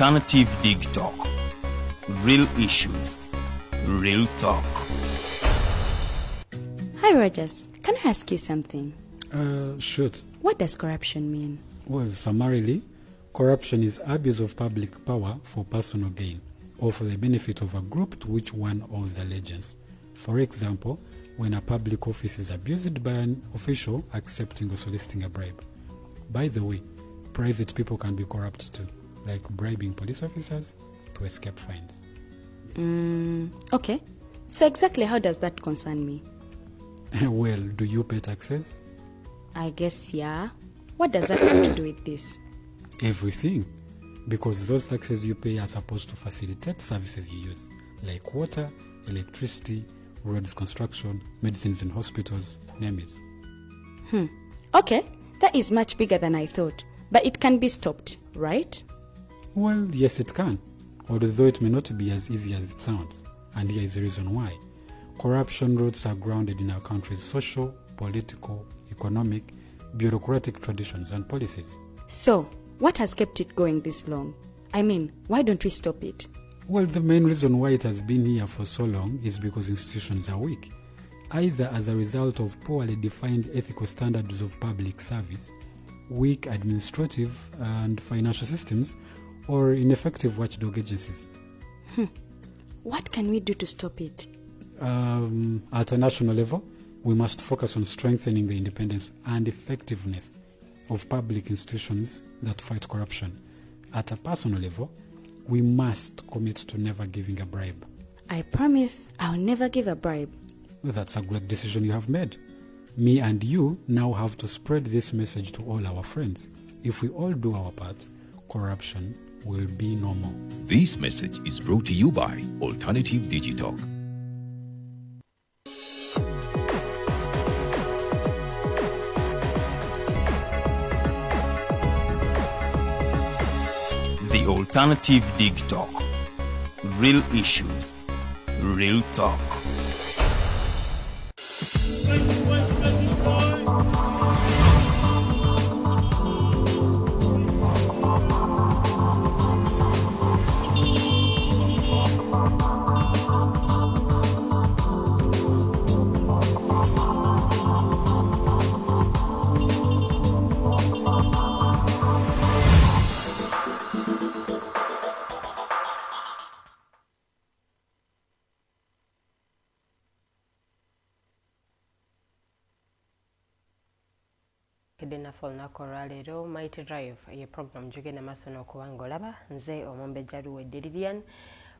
Alternative Dig Talk. Real issues, real talk. Hi Rogers, can I ask you something? Shoot. What does corruption mean? Well, summarily, corruption is abuse of public power for personal gain or for the benefit of a group to which one owes allegiance. For example, when a public office is abused by an official accepting or soliciting a bribe. By the way, private people can be corrupt too, like bribing police officers to escape fines. Okay. So exactly how does that concern me? Well, do you pay taxes? I guess, yeah. What does that have to do with this? Everything. Because those taxes you pay are supposed to facilitate services you use, like water, electricity, roads construction, medicines in hospitals, name it. Okay, that is much bigger than I thought. But it can be stopped, right? Well, yes it can, although it may not be as easy as it sounds. And here is the reason why. Corruption roots are grounded in our country's social, political, economic, bureaucratic traditions and policies. So, what has kept it going this long? I mean, why don't we stop it? Well, the main reason why it has been here for so long is because institutions are weak, either as a result of poorly defined ethical standards of public service, weak administrative and financial systems, or ineffective watchdog agencies. What can we do to stop it? At a national level, we must focus on strengthening the independence and effectiveness of public institutions that fight corruption. At a personal level, we must commit to never giving a bribe. I promise I'll never give a bribe. Well, that's a great decision you have made. Me and you now have to spread this message to all our friends. If we all do our part, corruption will be no more. This message is brought to you by Alternative Digital. The Alternative Dig Talk. Real issues, real talk. Kedena olunaku olwaleero Mighty Drive ye program gyogenda maaso n'okubanga olaba nze omumbejja Lilian.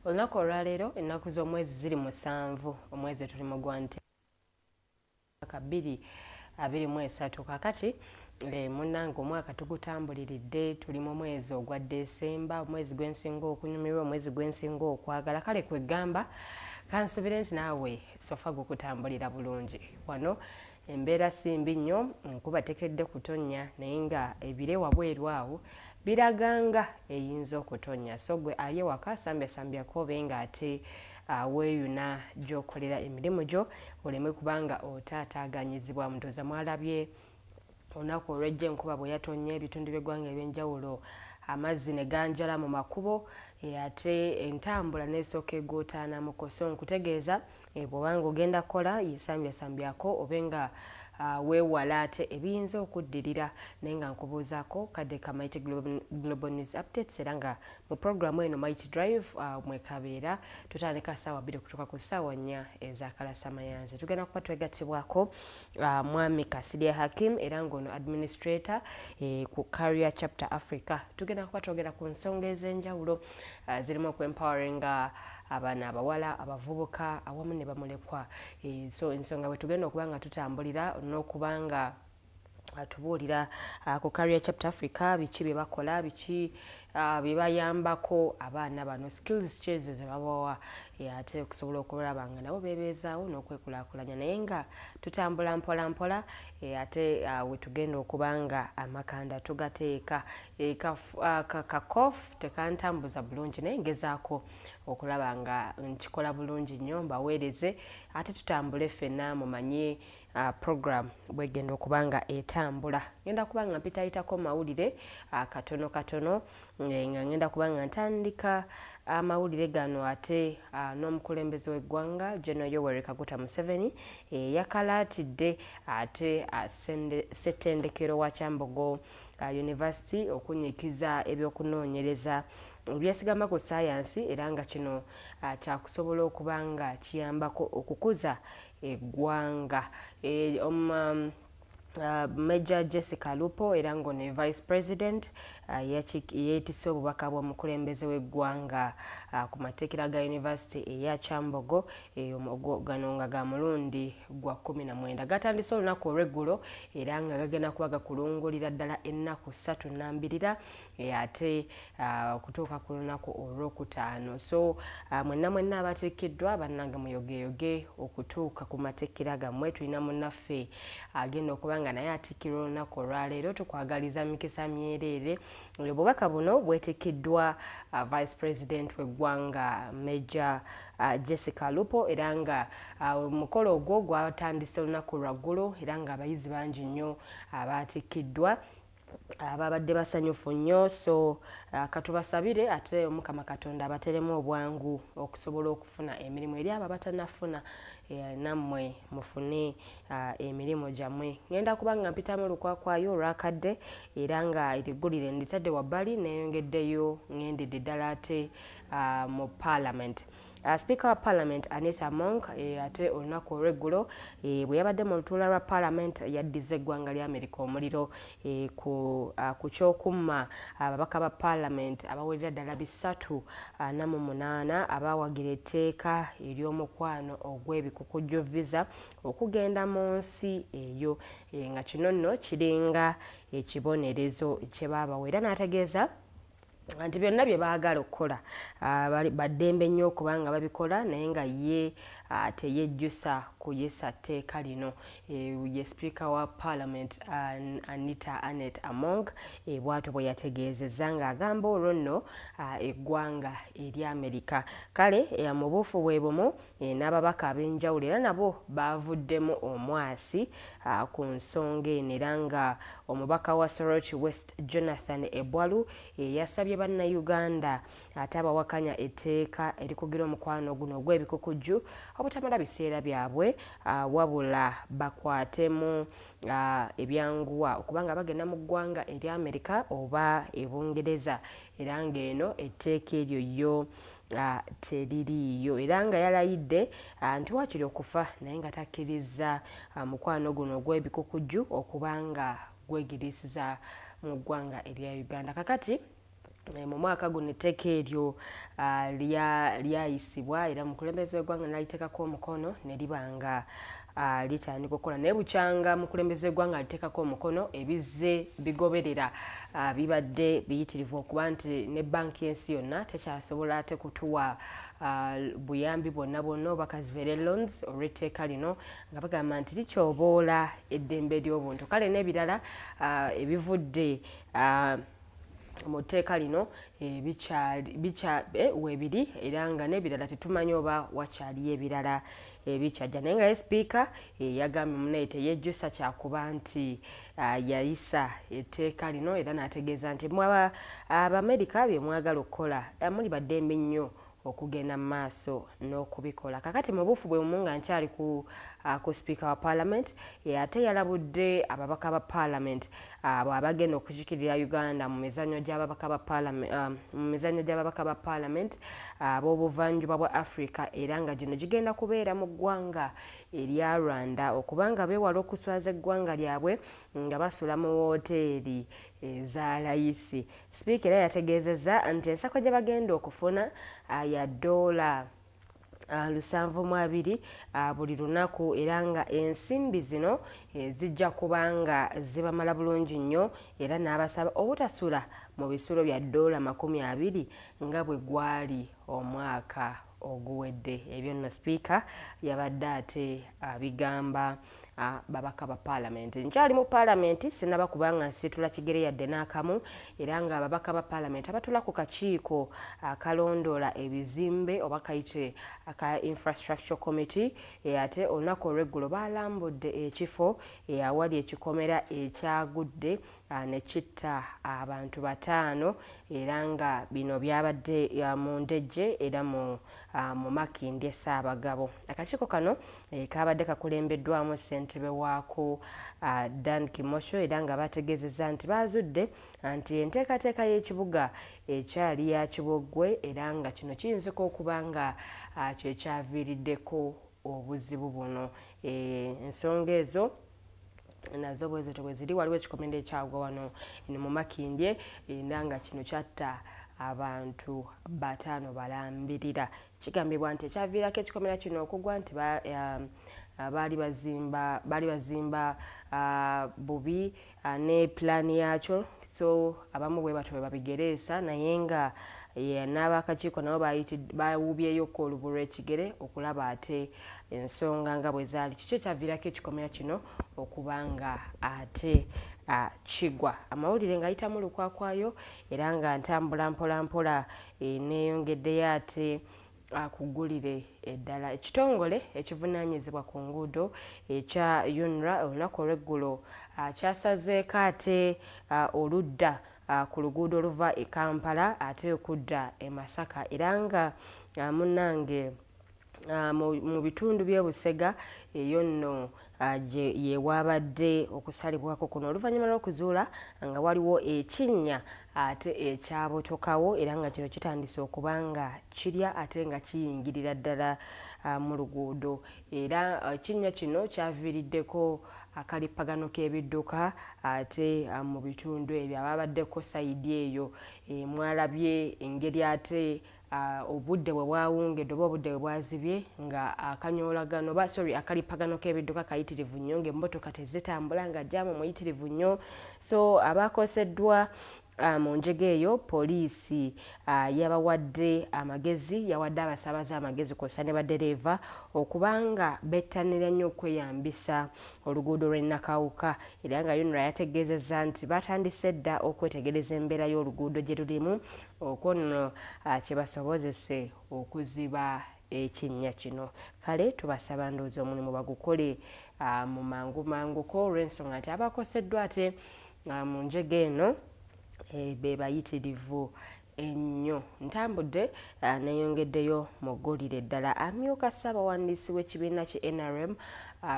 Olunaku olwaleero ennaku z'omwezi ziri 7 omwezi tulimu gwa Ntenvu 2023 kakati munnange omwaka tugutambuliridde tuli mu mwezi ogwa Desemba, omwezi gwensinga okunyumirwa, omwezi gwensinga okwagala. Kale kwegamba kansubire nti naawe sofa gukutambulira bulungi wano. Embeera simbi nnyo, nkuba tekedde kutonnya naye nga ebire wabweru awo biraganga eyinza okutonnya. So gwe aye waka sambyako obe nga ate weeyuna gy'okolera emirimu gyo oleme kubanga otaataaganyizibwa. Mutoza mwalabye olunaku olw'ejja enkuba bwe yatonnya ebitundu by'eggwanga eby'enjawulo amazzi ne ganjala mu makubo ate entambula n'esooka egootaanamuko. So nkutegeeza bw'obanga ogenda kukola yisambyako obe nga weewala ate ebiyinza okuddirira naye nga nkubuuzaako kadde ka Mighty Global News Updates era nga mu programu eno Mighty Drive mwekabeera tutandika ssaawa 2 kutuuka ku ssaawa 4 ez'akalasamayanzi. Tugenda kuba twegattibwako mwami Kasirye Hakim era ng'ono administrator ku Career Chapter Africa. Tugenda kuba twogera ku nsonga ez'enjawulo zirimu okwempawaringa abaana abawala abavubuka awamu ne bamulekwa. So ensonga bwe tugenda okuba nga tutambulira n'okubanga atubuulira ku Career Chapter Africa biki bye bakola, biki bye bayambako abaana bano, skills changes ze babawa ate okusobola okulaba nga nabo beebeezaawo n'okwekulaakulanya. Naye nga tutambula mpola mpola ate we tugenda okubanga amakanda tugateeka kakofu tekantambuza bulungi naye ngezaako okulaba nga nkikola bulungi nnyo mbaweereze ate tutambule ffenna mumanye program bwegenda okubanga etambula. Ngenda kubanga mpitayitako mawulire katono nga ngenda kubanga ntandika amawulire gano ate n'omukulembeze w'eggwanga General Yoweri Kaguta Museveni yakalaatidde ate ssettendekero wa Kyambogo University okunyikiza ebyokunoonyereza ebyesigama ku ssayansi era nga kino kyakusobola okuba nga kiyambako okukuza eggwanga. Major Jessica Lupo era ngo ne Vice President yeetisse obubaka bw'omukulembeze w'eggwanga ku mateekera ga University eya Kyambogo gano nga ga mulundi gwa 19 gatandise olunaku olw'eggulo era nga gagenda kuba gakulungulira ddala ennaku 3 nnambirira ate okutuuka ku lunaku olwokutaano. So mwenna abateekeddwa bannange muyogeyoge okutuuka ku mateekera gammwe. Tulina munnaffe agenda okuba nga naye atikkirwa olunaku olwaleero, tukwagaliza mikisa myereere. Obubaka buno bweteekeddwa Vice President w'eggwanga Major Jessica Lupo era nga omukolo ogwo gwatandise olunaku lwaggulu era nga abayizi bangi nnyo abatikkiddwa ababadde basanyufu nnyo. So katubasabire ate Omukama Katonda abateremu obwangu okusobola okufuna emirimu eri abo abatannafuna nammwe mufune emirimu gyammwe. Ngenda kuba nga mpitamu lukwakwayo olwakadde era nga eriggulire nditadde wabbali neeyongeddeyo ngendedde ddala ate mu Parliament. Speaker wa Parliament Anita Among ate olunaku olw'eggulo bwe yabadde mu lutuula lwa Parliament yaddiza eggwanga lya Amerika omuliro ku kyokumma ababaka ba Parliament abawerera ddala 348 abawagira etteeka ery'omukwano ogw'ebikukujju visa okugenda mu nsi eyo nga kino nno kiringa ekibonerezo kye baabawa era n'ategeeza nti byonna bye baagala okukola baddembe nnyo okubanga babikola naye nga ye teyejjusa kuyisa tteeka lino. Ye Speaker wa Parliament Anita Among bw'atyo bwe yategeezezza ng'agamba olwo nno eggwanga eri Amerika. Kale mu buufu bwe bumu n'ababaka ab'enjawulo era nabo baavuddemu omwasi ku nsonga eno era nga omubaka wa Soroti West Jonathan Ebwalu yasabye bannayuganda ate abawakanya etteeka erikugira omukwano guno ogw'ebikukujju obutamala biseera byabwe wabula bakwatemu ebyanguwa okubanga bagenda mu ggwanga eri Amerika oba e Bungereza era ng'eno etteeka eryo yo teririiyo era nga yalayidde nti wakiri okufa naye nga takkiriza mukwano guno ogw'ebikukujju okubanga gwegirisiza mu ggwanga erya Uganda. Kakati mu mwaka guno etteeka eryo lyayisibwa era mukulembeze w'eggwanga n'aliteekako omukono ne libanga litandika okukola naye bukyanga mukulembeze w'eggwanga aliteekako omukono ebizze bigoberera bibadde biyitirivu okuba nti ne banki y'ensi yonna tekyasobola ate kutuwa buyambi bwonna oba kazivere loans olw'etteeka lino nga bagamba nti likyoboola eddembe ly'obuntu. Kale n'ebirala ebivudde mu tteeka lino weebiri era nga n'ebirala tetumanyi oba wakyaliyo ebirala ebikyajja naye nga Speaker yagambye munnaye teyejjusa kyakuba nti yayisa etteeka lino era n'ategeeza nti Abamerika bye mwagala okukola muli baddembe nnyo okugenda mu maaso n'okubikola. Kakati mu buufu bwe bumu nga nkyali ku Speaker wa Parliament ate yalabudde ababaka ba Parliament abagenda okukikirira Uganda mu mizannyo gy'ababaka ba Parliament ab'obuvanjuba bwa Africa era nga gino gigenda kubeera mu ggwanga erya Rwanda okubanga beewala okuswaza eggwanga lyabwe nga basula mu wooteeri eza layisi. Speaker era yategeezezza nti ensako gye bagenda okufuna ya $720 buli lunaku era nga ensimbi zino zijja kubanga zibamala bulungi nnyo era n'abasaba obutasula mu bisulo bya $20 nga bwe gwali omwaka oguwedde. Ebyo nno Speaker yabadde ate abigamba babaka ba Parliament. Nkyali mu Parliament sinaba kubanga nsitula kigere yadde n'akamu era nga ababaka ba Parliament abatula ku kakiiko akalondoola ebizimbe oba kayite aka Infrastructure Committee ate olunaku olw'eggulo baalambudde ekifo awali ekikomera ekyagudde ne kitta abantu 5 era nga bino byabadde mu ndejje era mu Makindye Ssaabagabo. Akakiiko kano kabadde kakulembeddwamu ssentebe waako Dan Kimosho era nga bategeezezza nti baazudde nti enteekateeka y'ekibuga ekyali ya Kiboggwe era nga kino kiyinzika okuba nga kyekyaviiriddeko obuzibu buno. Ensonga ezo nazo bwe ziri waliwo ekikomendo ekyagwa wano mu Makindye era nga kino kyatta abantu 5 balambirira. Kigambibwa nti ekyaviirako ekikomera kino okugwa nti baali bazimba bubi ne pulaani yakyo, so abamu bwe batyo bwe babigereesa, naye nga n'abakakiiko nabo bawuubyeyoko olubu lw'ekigere okulaba ate ensonga nga bwe zaali. Kiki ekyaviirako ekikomera kino okuba nga ate kigwa. Amawulire ng'ayitamu lukwakwayo era nga ntambula mpolampola neeyongeddeyo ate akuggulire eddala. Ekitongole ekivunaanyizibwa ku nguudo ekya UNRA olunaku olw'eggulo kyasazeeko ate oludda ku luguudo oluva e Kampala ate okudda e Masaka era nga munnange mu bitundu by'Obusega eyo nno ye waabadde okusalibwako kuno oluvannyuma lw'okuzuula nga waliwo ekinnya ate ekyabotokawo era nga kino kitandise okuba nga kirya ate nga kiyingirira ddala mu luguudo era ekinnya kino kyaviiriddeko akalippagano k'ebidduka ate mu bitundu ebyo ababaddeko sayidi eyo mwalabye engeri ate obudde bwe bwawungedde oba obudde bwe bwazibye nga akalippagano k'ebidduka kayitirivu nnyo ng'emmotoka tezitambula nga jjaamu muyitirivu nnyo. So abakoseddwa mu njega eyo poliisi yabawadde amagezi, yawadde abasaabaze amagezi kw'ossa ne baddereeva okuba nga bettanira nnyo okweyambisa oluguudo lw'e Nakawuka era nga UNRA yategeezezza nti batandise dda okwetegereza embeera y'oluguudo gye lulimu okwo nno kye basobozese okuziba ekinnya kino. Kale tubasaba ndowooza omulimu bagukole mu mangumanguko olw'ensonga nti abakoseddwa ate mu njega eno be bayitirivu ennyo. Ntambudde neeyongeddeyo mu ggulire eddala. Amyuka Ssaabawandiisi w'ekibiina ki NRM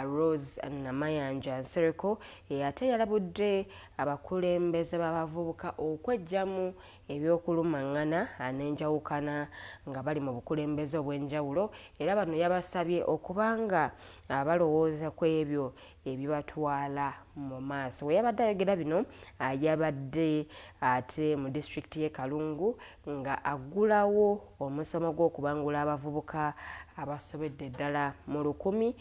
Rose Namayanja Nsereko ate yalabudde abakulembeze b'abavubuka okweggyamu eby'okulumaŋŋana n'enjawukana nga bali mu bukulembeze obw'enjawulo era bano yabasabye okuba nga balowooza ku ebyo ebibatwala mu maaso. We yabadde ayogera bino yabadde ate mu disitulikiti y'e Kalungu nga aggulawo omusomo gw'okubangula abavubuka abasobedde ddala mu 1,000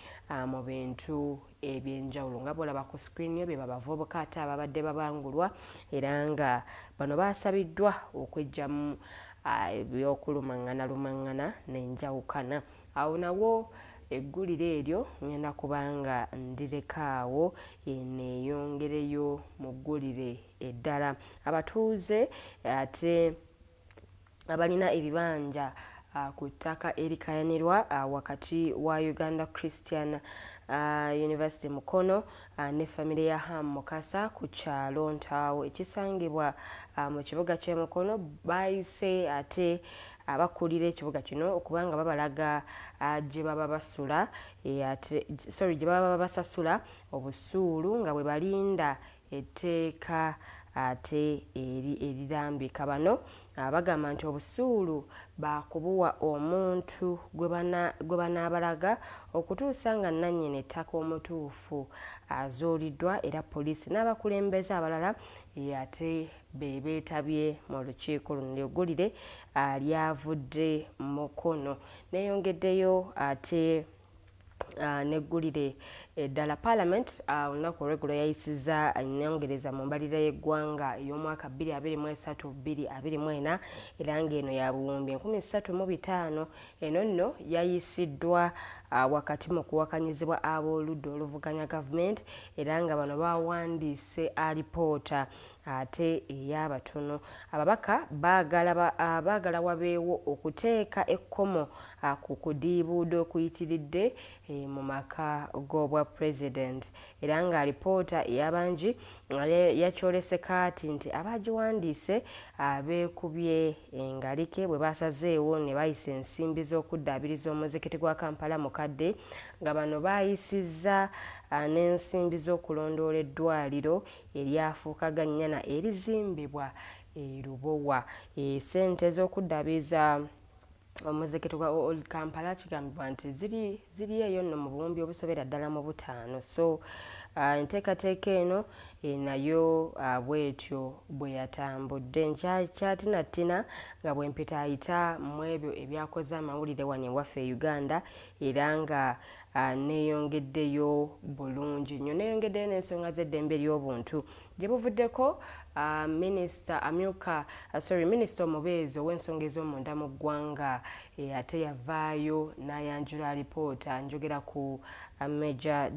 mu bintu eby'enjawulo nga bw'olaba ku screen yo be babavubuka ate ababadde babangulwa era nga bano baasabiddwa okweggyamu eby'okulumaŋŋana n'enjawukana. Awo nawo eggulire eryo ngenda kubanga ndirekaawo neeyongereyo mu ggulire eddala. Abatuuze ate abalina ebibanja ku ttaka erikayanirwa wakati wa Uganda Christian University Mukono ne famire ya Ham Mukasa ku kyalo Ntaawo ekisangibwa mu kibuga ky'e Mukono bayise ate abakulira ekibuga kino okubanga babalaga gye baba basasula obusuulu nga bwe balinda etteeka ate erirambika. Bano bagamba nti obusuulu bakubuwa omuntu gwe banaabalaga okutuusa nga nannyini ettaka omutuufu azuuliddwa era poliisi n'abakulembeze abalala ate be beetabye mu lukiiko luno. Eggulire lyavudde Mukono. Neeyongeddeyo ate neggulire eddala. Parliament olunaku olw'eggulo yayisizza ennyongereza mu mbalirira y'eggwanga ey'omwaka 2023-2024 era ng'eno ya buwumbi 35,000. Eno nno yayisiddwa wakati mu kuwakanyizibwa ab'oludda oluvuganya gavumenti era nga bano bawandiise alipoota ate ey'abatono. Ababaka baagala wabeewo okuteeka ekkomo ku kudiibuuda okuyitiridde mu maka g'obwa pulezidenti, era nga alipoota ey'abangi yakyolese kaati nti abagiwandiise beekubye engalike bwe basazeewo ne bayisa ensimbi z'okuddaabiriza omuzikiti gwa Kampala mukadde, nga bano baayisizza n'ensimbi z'okulondoola eddwaliro eryafuukaga nnyana erizimbibwa e Lubowa. Ssente z'okuddaabiriza omuzikiti gwa Old Kampala kigambibwa nti ziri eyo nno mu buwumbi obusobera ddala mu butaano. So enteekateeka eno nayo bw'etyo bwe yatambudde. Nkyatinattina nga bwe mpita ayita mu ebyo ebyakoze amawulire wano ewaffe e Uganda, era nga neeyongeddeyo bulungi nnyo, neeyongeddeyo n'ensonga z'eddembe ly'obuntu gye buvuddeko. Minisita omubeezi ow'ensonga ez'omunda mu ggwanga ate yavaayo n'ayanjula alipoota. Njogera ku General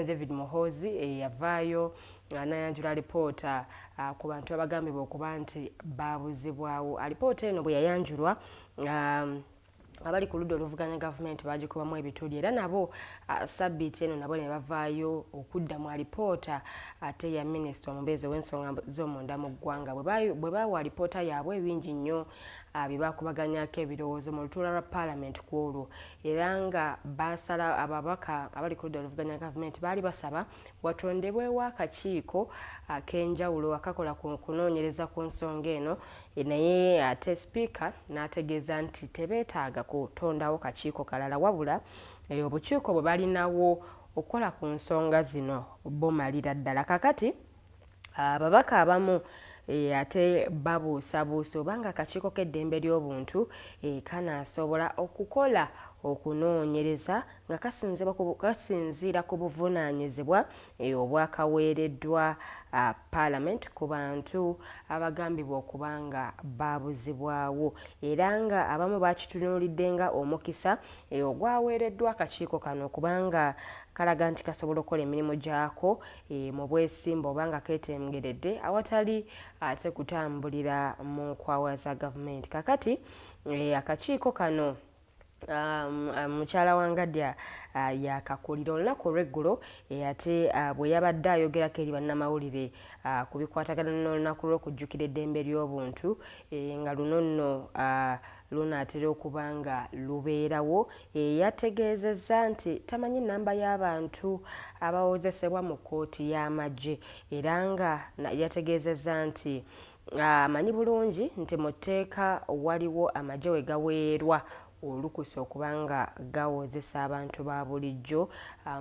David Muhoozi yavaayo n'ayanjula alipoota ku bantu abagambibwa okuba nti baabuzibwawo. Alipoota eno bwe yayanjulwa abali ku ludda oluvuganya gavumenti bagikubamu ebituli, era nabo sabbiiti eno nabo ne bavaayo okudda mu alipoota ate ya minisita omubeezi ow'ensonga z'omunda mu ggwanga bwe baawa alipoota yaabwe ebingi nnyo bye baakubaganyako ebirowoozo mu lutuula lwa paalamenti ku olwo, era nga baasala ababaka abali ku ludda oluvuganya gavumenti baali basaba watondebwewo akakiiko ak'enjawulo akakola ku kunoonyereza ku nsonga eno, naye ate sipiika n'ategeeza nti tebeetaaga kutondawo kakiiko kalala, wabula obukiiko bwe balinawo okukola ku nsonga zino bumalira ddala. Kakati ababaka abamu ate babuusabuusa obanga akakiiko k'eddembe ly'obuntu kanaasobola okukola okunoonyereza nga kasinziira ku buvunaanyizibwa obwakaweereddwa paalamenti ku bantu abagambibwa okuba nga baabuzibwawo, era nga abamu bakitunuulidde nga omukisa ogwaweereddwa akakiiko kano okubanga kalaga nti kasobola okukola emirimu gyako mu bwesimba obanga keetengeredde awatali ate kutambulira mu nkwawa za gavumenti. Kakati akakiiko kano mukyala wa Ngadya yakakulira olunaku olw'eggulo ate bwe yabadde ayogerako eri bannamawulire ku bikwatagana n'olunaku lw'okujjukira eddembe ly'obuntu nga luno nno lunaatera okuba nga lubeerawo, yategeezezza nti tamanyi nnamba y'abantu abawozesebwa mu kkooti y'amagye, era nga yategeezezza nti amanyi bulungi nti mu tteeka waliwo amagye we gaweerwa olukusa okuba nga gawozesa abantu ba bulijjo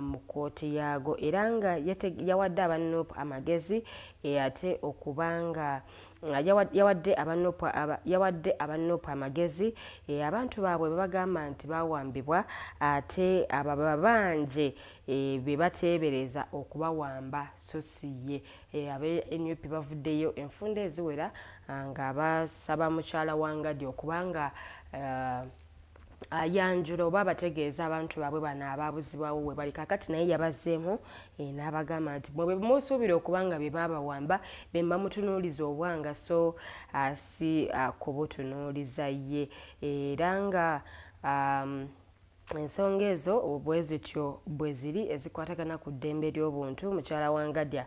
mu kkooti yaago, era nga yawadde abanupu amagezi ate okuba nga yawadde abanupu amagezi abantu baabwe babagamba nti bawambibwa ate ababanje be bateebereza okubawamba so si ye. Aba-NUP bavuddeyo enfunda eziwera nga basaba mukyala wa Ngadya okubanga ayanjula oba bategeeza abantu baabwe bano abaabuzibwawo we bali. Kakati naye yabazzeemu n'abagamba nti bwe musuubira okuba nga be baabawamba be bamutunuuliza obwanga so si kubutunuuliza ye, era nga ensonga ezo bwe zityo bwe ziri ezikwatagana ku ddembe ly'obuntu. Mukyala wa Ngadya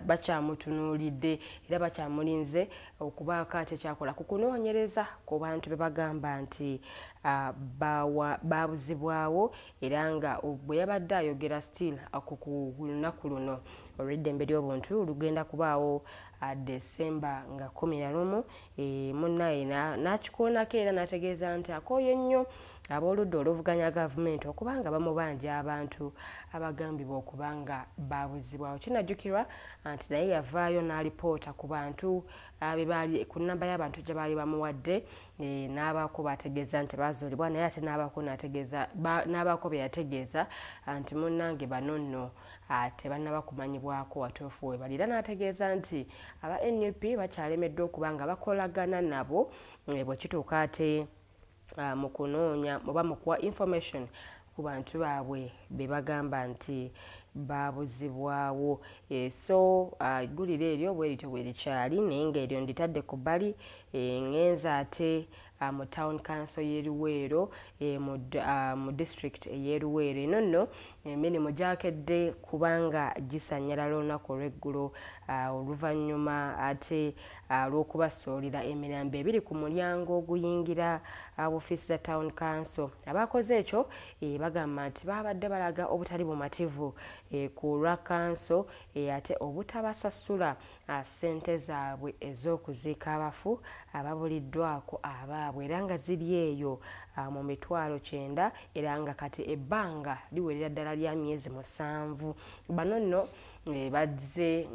bakyamutunuulidde era bakyamulinze okubaako ate kyakola ku kunoonyereza ku bantu be bagamba nti baabuzibwawo, era nga bwe yabadde ayogera still ku lunaku luno olw'eddembe ly'obuntu lugenda kubaawo Desemba nga 11, munnaye n'akikoonako era n'ategeeza nti akooye nnyo ab'oludda oluvuganya gavumenti okubanga bamubanja abantu abagambibwa okubanga baabuzibwawo. Kinajjukirwa nti naye yavaayo n'alipoota ku bantu ku nnamba y'abantu gye baali bamuwadde, n'abaako bategeeza nti baazuulibwa, naye ate n'abaako be yategeeza nti munnange bano nno tebannaba kumanyibwako watuufu we bali, era n'ategeeza nti aba NUP bakyalemeddwa okuba nga bakolagana nabo bwe kituuka ate mu kunoonya oba mu kuwa information ku bantu baabwe be bagamba nti babuzibwawo. So eggulire eryo bwerityo bwerikyali naye ng'eryo nditadde ku bbali. Ngenza ate mu town council y'e Luweero mu district ey'e Luweero. Eno nno emirimu gyakedde kubanga gisanyala lunaku olw'eggulo oluvannyuma ate lw'okubasuulira emirambo ebiri ku mulyango oguyingira ofiisi za town council. Abakoze ekyo bagamba nti babadde balaga obutali bumativu ku lwa council ate obutabasasula ssente zaabwe ez'okuziika abafu ababuliddwako abaabwe era nga ziri eyo mu mitwalo 9 era nga kati ebbanga liwerera ddala lya myezi 7. Bano nno bazze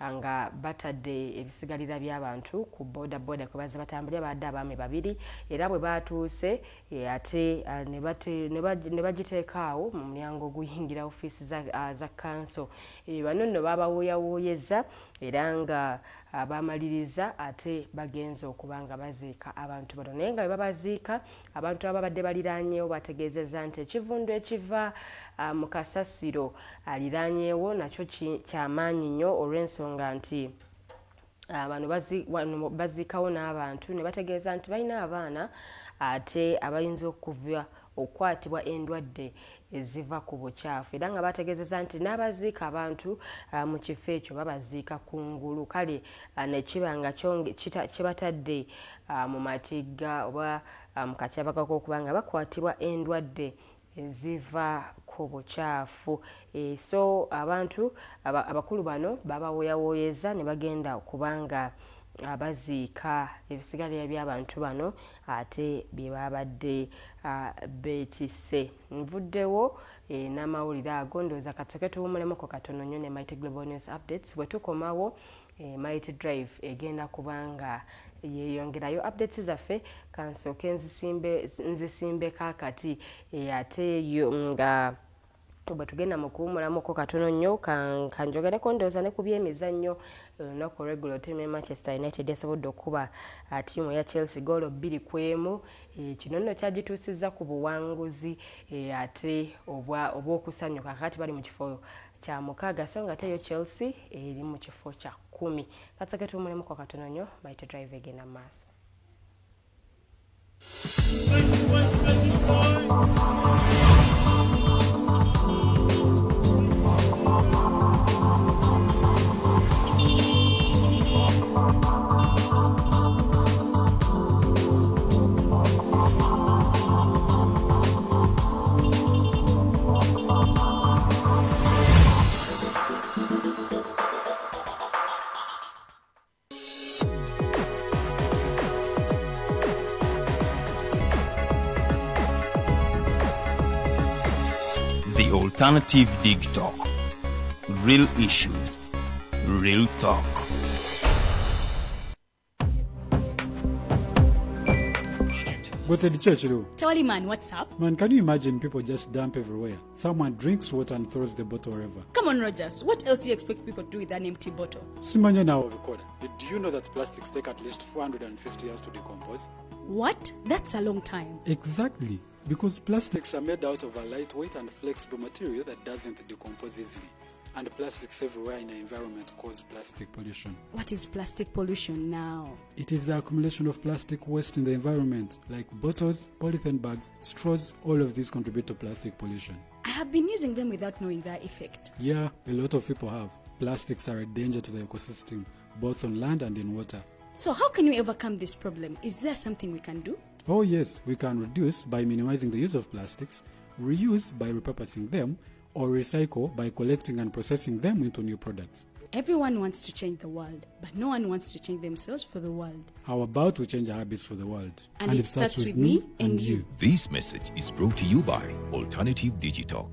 nga batadde ebisigalira by'abantu ku boda kwe bazze batambulira badde abaami 2 era bwe batuuse ate ne bagiteekaawo mu mulyango oguyingira ofiisi za council. Bano nno babawuuyawuuyeza era nga bamaliriza ate bagenza okuba nga baziika abantu bano naye nga bwe babaziika abantu ababadde baliraanyeewo bategeezezza nti ekivundu ekiva mu kasasiro aliraanyeewo nakyo kyamaanyi nnyo olw'ensonga nti bano baziikawo n'abantu ne bategeeza nti balina abaana ate abayinza okukwatibwa endwadde eziva ku bukyafu era nga bategeezeza nti n'abaziika abantu mu kifo ekyo babaziika kungulu. Kale nekiba nga kibatadde mu matigga oba mu katyabaga k'okuba nga bakwatibwa endwadde eziva ku bukyafu. So abantu abakulu bano babawooyawooyeza ne bagenda okubanga baziika ebisigalira by'abantu bano ate bye babadde beetisse. Nvuddewo n'amawulire ago ndowooza katoke tuwumulemu katono nnyo ne Mighty Global News Updates. Bwe tukomawo Mighty Drive egenda kubanga yeeyongerayo updates zaffe kansooke nzisimbeko akati ate yo nga bwe tugenda mu kuwumulamuko katono nnyo kanjogereko ndowooza ne ku by'emizannyo olunaku olw'eggulo ttiimu ya Manchester United esobodde okuba ttiimu ya Chelsea goolo 2-1. Kino nno kyagituusizza ku buwanguzi ate obw'okusanyuka kakati bali mu kifo kya 6 so nga ate yo Chelsea eri mu kifo kya 10. Katsake tuwumulamuko katono nnyo Mighty Drive egenda mu maaso. The Alternative Digital. Real issues, real talk. Go to the church, Tawali man, what's up? Man, can you imagine people just dump everywhere? Someone drinks water and throws the bottle wherever. Come on, Rogers. What else do you expect people to do with an empty bottle? Simanya now, recorder. Do you know that plastics take at least 450 years to decompose? What? That's a long time. Exactly. Because plastics are made out of a lightweight and flexible material that doesn't decompose easily. And plastics everywhere in the environment cause plastic pollution. What is plastic pollution now? It is the accumulation of plastic waste in the environment, like bottles, polythene bags, straws. All of these contribute to plastic pollution. I have been using them without knowing their effect. Yeah, a lot of people have. Plastics are a danger to the ecosystem, both on land and in water. So how can we overcome this problem? Is there something we can do? Oh yes, we can reduce by minimizing the use of plastics, reuse by repurposing them, or recycle by collecting and processing them into new products. Everyone wants to change the world, but no one wants to change themselves for the world. How about we change our habits for the world? And it starts with me and you. This message is brought to you by Alternative Digital.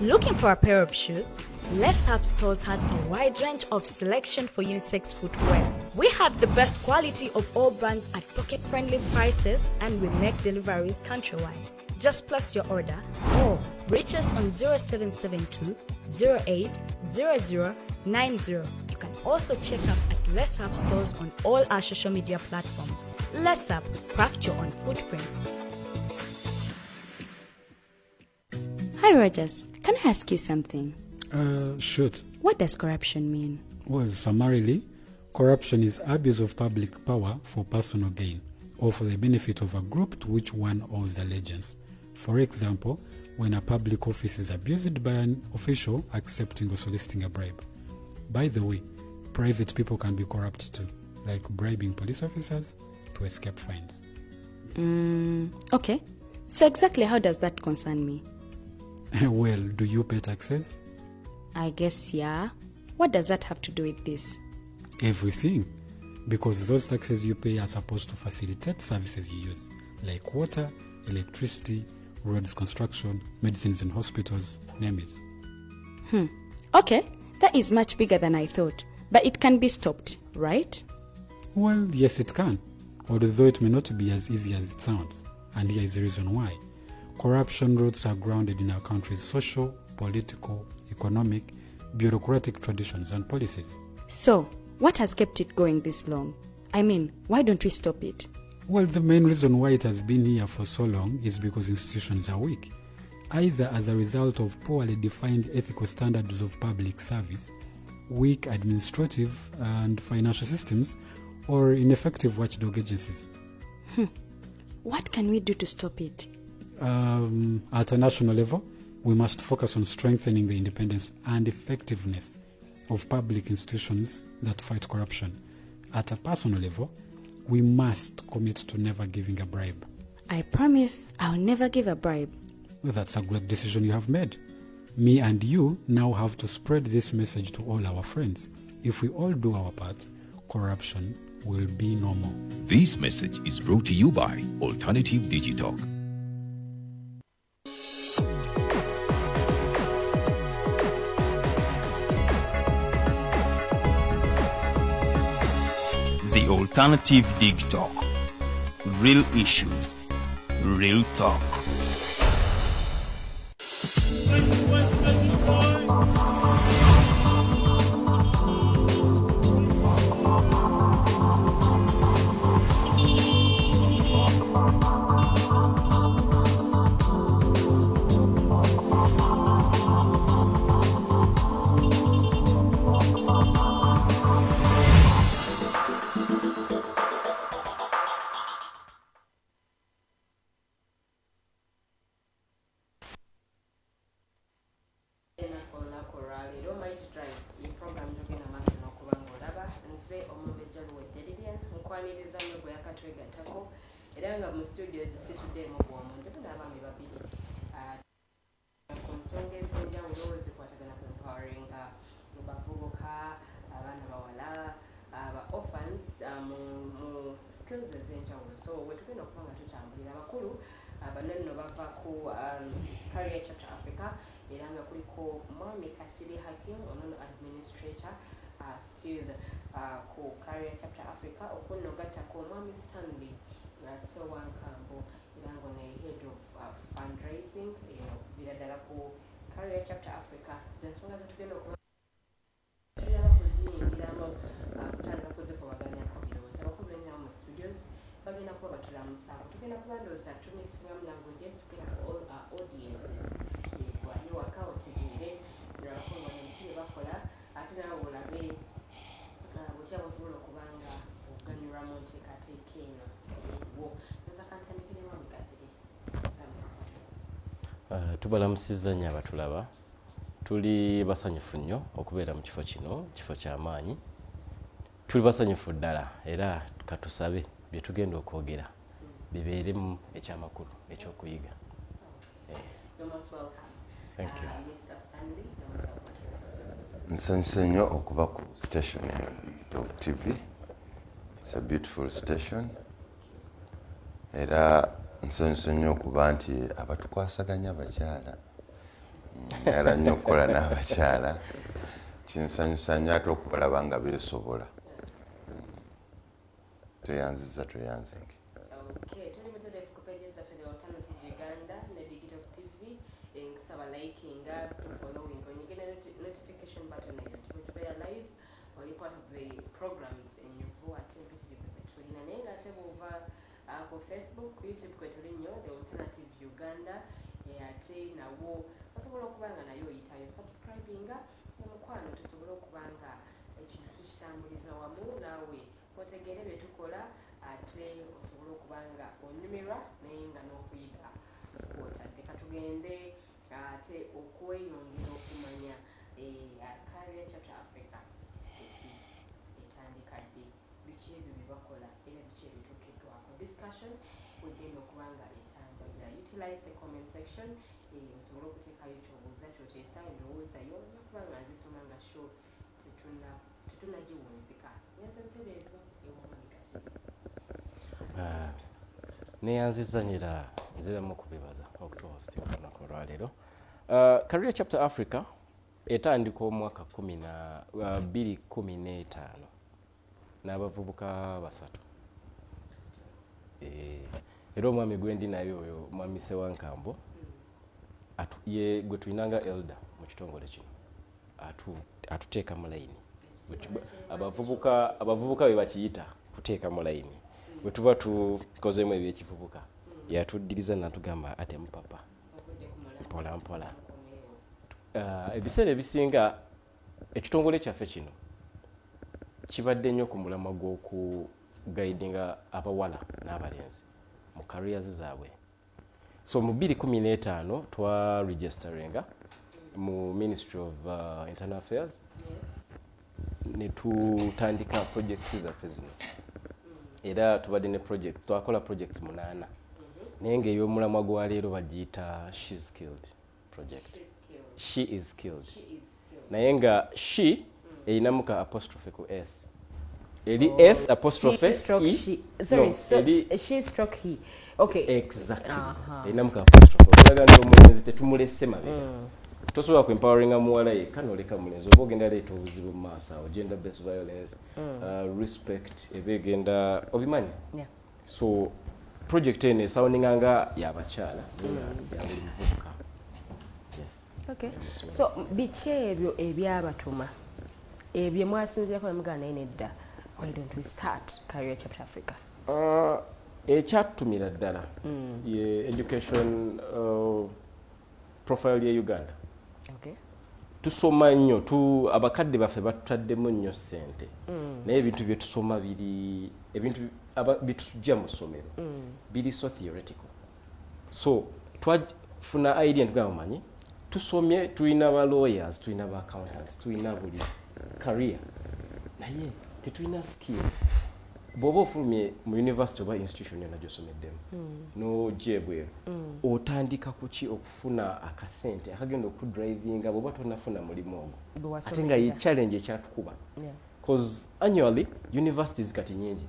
Looking for a pair of shoes? Let's Up Stores has a wide range of selection for unisex footwear. We have the best quality of all brands at pocket-friendly prices, and we make deliveries countrywide. Just place your order or reach us on 0772 08 0090. You can also check up at Let's Up Stores on all our social media platforms. Let's Up, craft your own footprints. Hi, Rogers. Can I ask you something? Shoot. What does corruption mean? Well, summarily, corruption is abuse of public power for personal gain or for the benefit of a group to which one owes allegiance. For example, when a public office is abused by an official accepting or soliciting a bribe. By the way, private people can be corrupt too, like bribing police officers to escape fines. Okay. So exactly how does that concern me? Well, do you pay taxes? I guess, yeah. What does that have to do with this? Everything. Because those taxes you pay are supposed to facilitate services you use, like water, electricity, roads construction, medicines in hospitals, name it. Okay, that is much bigger than I thought. But it can be stopped, right? Well, yes, it can, although it may not be as easy as it sounds. And here is the reason why. Corruption roots are grounded in our country's social, political, economic, bureaucratic traditions and policies. So, what has kept it going this long? I mean, why don't we stop it? Well, the main reason why it has been here for so long is because institutions are weak, either as a result of poorly defined ethical standards of public service, weak administrative and financial systems, or ineffective watchdog agencies. What can we do to stop it? At a national level, we must focus on strengthening the independence and effectiveness of public institutions that fight corruption. At a personal level, we must commit to never giving a bribe. I promise I'll never give a bribe. Well, that's a great decision you have made. Me and you now have to spread this message to all our friends. If we all do our part, corruption will be no more. This message is brought to you by Alternative Digital. The Alternative Digital. Real issues, real talk. era nga mu studio zisituddemu bw'omuntu n'abaami babiri ku nsonga ez'enjawulo zikwatagana ku empowering bavubuka abaana bawala aba orphans mu skills ez'enjawulo. So we tugenda okuba nga tutambulira abakulu bano nno bava ku Kasirye Chapter Africa era nga kuliko mwami Kasirye Hakim ono administrator still ku Kasirye Chapter Africa okunnogattako omwami Stanley Ssewankambo era nga ono head of fundraising okubira ddala ku Kasirye Chapter Africa. Zensonga zetugenda okuba tulaba kuziyingiramu kutandika kuzikubaganyako birowooza abakulu benyawo mu studios bagenda kuba batulamusa tugenda kuba ndowooza tumixingamu languages tugenda ku all our audiences wali waka otegeere abakulu bano biki bye bakola ate naawe olabe butya busobola okuba nga oganyulwa mu nteekateeka eno wo nza kantandikiremu Kasirye. Tubalamusizza nnyo abatulaba. Tuli basanyufu nnyo okubeera mu kifo kino, kifo ky'amaanyi. Tuli basanyufu ddala era katusabe bye tugenda okwogera bibeeremu ekyamakulu ekyokuyiga. You're most welcome. Thank you. Mr. Stanley, you're most welcome. Nsanyuse nnyo okuba ku station eno TV. It's a beautiful station. Era nsanyuse nnyo okuba nti abatukwasaganya abakyala. Era nnyo okukola n'abakyala. Kinsanyusa nnyo ate okubalaba nga beesobola. Tweyanziza tweyanzinge. Okay, tuli mutudde ku pages zaffe the Alternative Uganda ne Digital TV nsaba likinga tufollowing onyigina notification button eyo tubeera live oli part of the programs ennyuvu ate mpitirivu zetulina naye nga ate bw'ova ku Facebook ku YouTube kwe tuli nnyo the Alternative Uganda ate nawo osobola okubanga nayo oyitayo subscribinga omukwano tusobole okubanga ekintu tukitambuliza wamu naawe otegeere bye tukola ate osobole okubanga onyumirwa naye nga n'okuyiga kwotadde katugende ate okweyongera okumanya Kasirye Chapter Africa kiki etandika ddi biki ebyo bye bakola era biki ebituukiddwako discussion wegenda okubanga etambulira utilize the comment section osobola okuteekayo kyobuuza kyoteesa endowooza yonna kubanga nzisoma nga sho tetunagiwunzika nyenza ntereezwa ewamani Kasirye neyanzizanyira nziramu kubibaza okutuhosti olunaku olwaleero Kasirye Chapter Africa etandika omwaka 2015 n'abavubuka basatu era omwami gwendi naye oyo mwami Ssewankambo ye gwe tulinanga elder mu kitongole kino atuteeka mu layini abavubuka be bakiyita kuteeka mu layini bwe tuba tukozeemu ebyekivubuka yatuddiriza natugamba ate mupapa mpola mpola ebiseera ebisinga ekitongole kyaffe kino kibadde nnyo ku mulamwa gw'okugaidinga abawala n'abalenzi mu careers zaabwe so mu 2015 twa registeringa mu Ministry of Internal Affairs ne tutandika projects zaffe zino era tubadde ne projects twakola projects 8 naye ng'ey'omulamwa gwa leero bagiyita She's Skilled project. She is skilled. Naye nga she erinamu ka apostrophe ku S. Eri S apostrophe E. Sorry, she stroke he. Okay. Exactly. Erinamu ka apostrophe. Okulaga n'omulenzi tetumulese mabega. Tosobola ku empowering muwala ye kanoleka mulenzi oba ogenda leeta obuzibu mu maaso awo gender based violence, respect ebegenda obimanyi. So project ene soundinganga y'abakyala ya buli muvubuka. Okay. So biki ebyo ebyabatuma ebyo mwasinzira kwa mugana nedda why don't we start Kasirye Chapter Africa? Ekyatutumira ddala ye education profile ye Uganda. Okay. Tusoma nnyo abakadde baffe batutaddemu nnyo ssente naye ebintu bye tusoma biri ebintu bitujja mu ssomero biri so theoretical so twafuna idea ntugamba manyi tusomye tulina ba lawyers tulina ba accountants tulina buli career naye tetulina skill bw'oba ofulumye mu university oba institution yonna gy'osomeddemu n'ogyebweru otandika kuki okufuna akasente akagenda okudrivinga bw'oba tonafuna mulimu ogwo ate nga ye challenge ekyatukuba because annually universities kati nyingi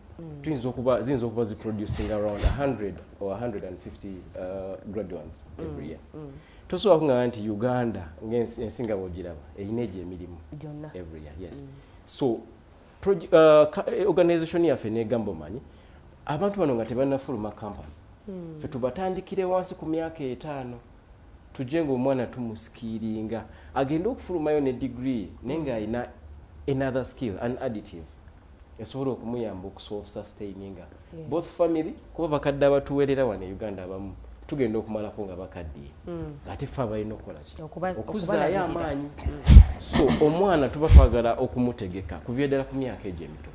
ziyinza okuba ziproducing around 100 or 150 graduates every year. Tosobola kungamba nti Uganda ng'ensinga bw'ogiraba erina egyo emirimu every year. Yes. So organization yaffe n'egamba omanyi abantu bano nga tebannafuluma campus ffe tubatandikire wansi ku myaka 5 tujje ng'omwana tumuskiringa agenda okufulumayo ne degree naye ng'alina another skill an additive esobola okumuyamba okusolve sustaininga both family kuba bakadde abatuweerera wano e Uganda abamu tugenda okumalako nga bakaddiye ate ffe abalina okukola ki okuzaayo amaanyi so omwana tuba twagala okumutegeka kuva ddala ku myaka egyo emito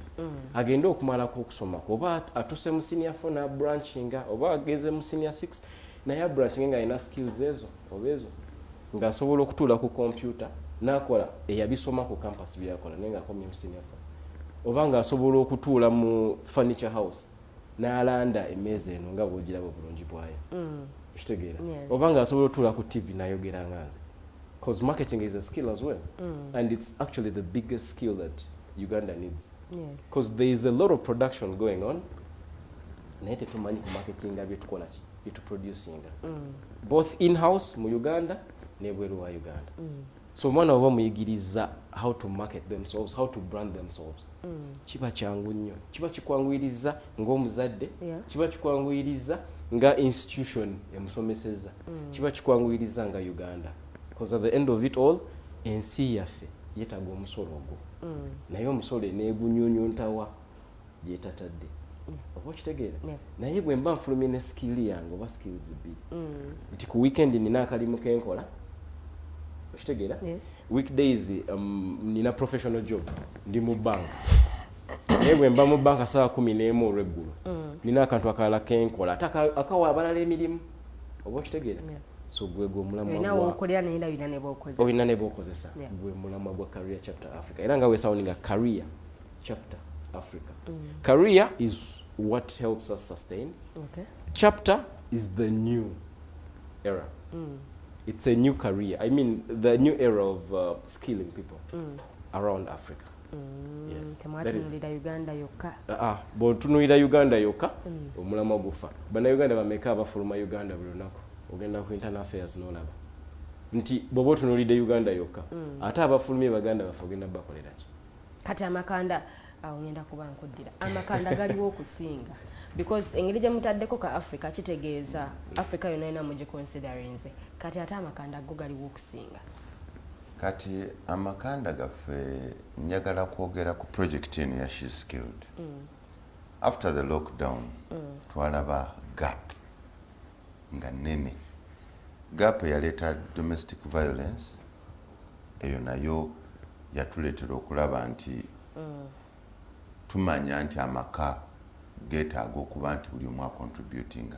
agende okumalako okusomako oba atuse mu senior 4 na branchinga oba ageze mu senior 6 naye abranchinga nga alina skills ezo oba ezo ng'asobola okutuula ku computer n'akola eyabisoma ku campus byakola naye ng'akomye mu senior 4 oba ng'asobola okutuula mu furniture house n'alanda emmeeza eno nga bw'ogiraba obulungi bwayo okitegeera oba ng'asobola otuula ku TV n'ayogera nga nze because marketing is a skill as well and it's actually the biggest skill that Uganda needs because there is a lot of production going on naye tetumanyi ku marketinga byetukola ki byetuproducinga both in-house mu Uganda n'ebweru wa Uganda so omwana oba muyigiriza how to market themselves how to brand themselves kiba kyangu nnyo kiba kikwanguyiriza ng'omuzadde kiba kikwanguyiriza nga institution emusomeseza kiba kikwanguyiriza nga Uganda because at the end of it all ensi yaffe yeetaaga omusolo ogwo naye omusolo eneegunyunyuntawa gyetatadde oba okitegeera naye bwe mba nfulumye ne skill yange oba skills bbiri nti ku weekend nina akalimu kenkola okitegeera Yes. weekdays nina professional job ndi mu bank naye bwe mba mu banka saa 11 olw'eggulu nina akantu akalala kenkola ate akawa abalala emirimu oba okitegeera so gwegwe omulamwa olina ne bw'okozesa gwe mulamwa gwa Career Chapter Africa era nga weesawuninga Career Chapter Africa. Career is what helps us sustain. Chapter is the new era. It's a new career. I mean, the new era of skilling people around Africa. Yes. Bw'otunuulira Uganda yokka omulamwa gufa. Bannayuganda bameka abafuluma Uganda buli lunaku ogenda ku internal affairs n'olaba nti bw'oba otunuulidde Uganda yokka ate abafulumye baganda baffe ogenda bakolera ki kati amakanda ngenda kuba nkuddira amakanda galiwo okusinga because engeri gye mutaddeko ka Africa kitegeeza Africa yonna ena mugiconsiderinze kati ate amakanda go galiwo okusinga kati amakanda gaffe njagala kwogera ku project eno ya She's Skilled. After the lockdown twalaba gap nga nene gap yaleeta domestic violence eyo nayo yatuleetera okulaba nti tumanya nti amaka geetaaga okuba nti buli omu acontributinga.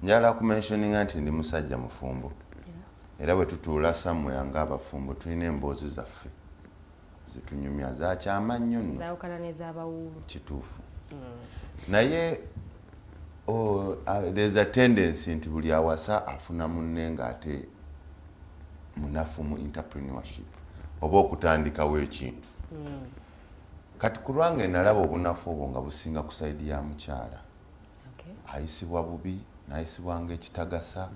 Njala kumentioninga nti ndi musajja mufumbo era bwe tutuula somewhere ng'abafumbo tulina emboozi zaffe zitunyumya zakyama nnyo nno zaawukana n'ez'abawuulu kituufu naye there's a tendency nti buli awasa afuna munne ng'ate munafu mu entrepreneurship oba okutandikawo ekintu kati ku lwange nalaba obunafu obwo nga businga ku saidi ya mukyala ayisibwa bubi n'ayisibwa ng'ekitagasa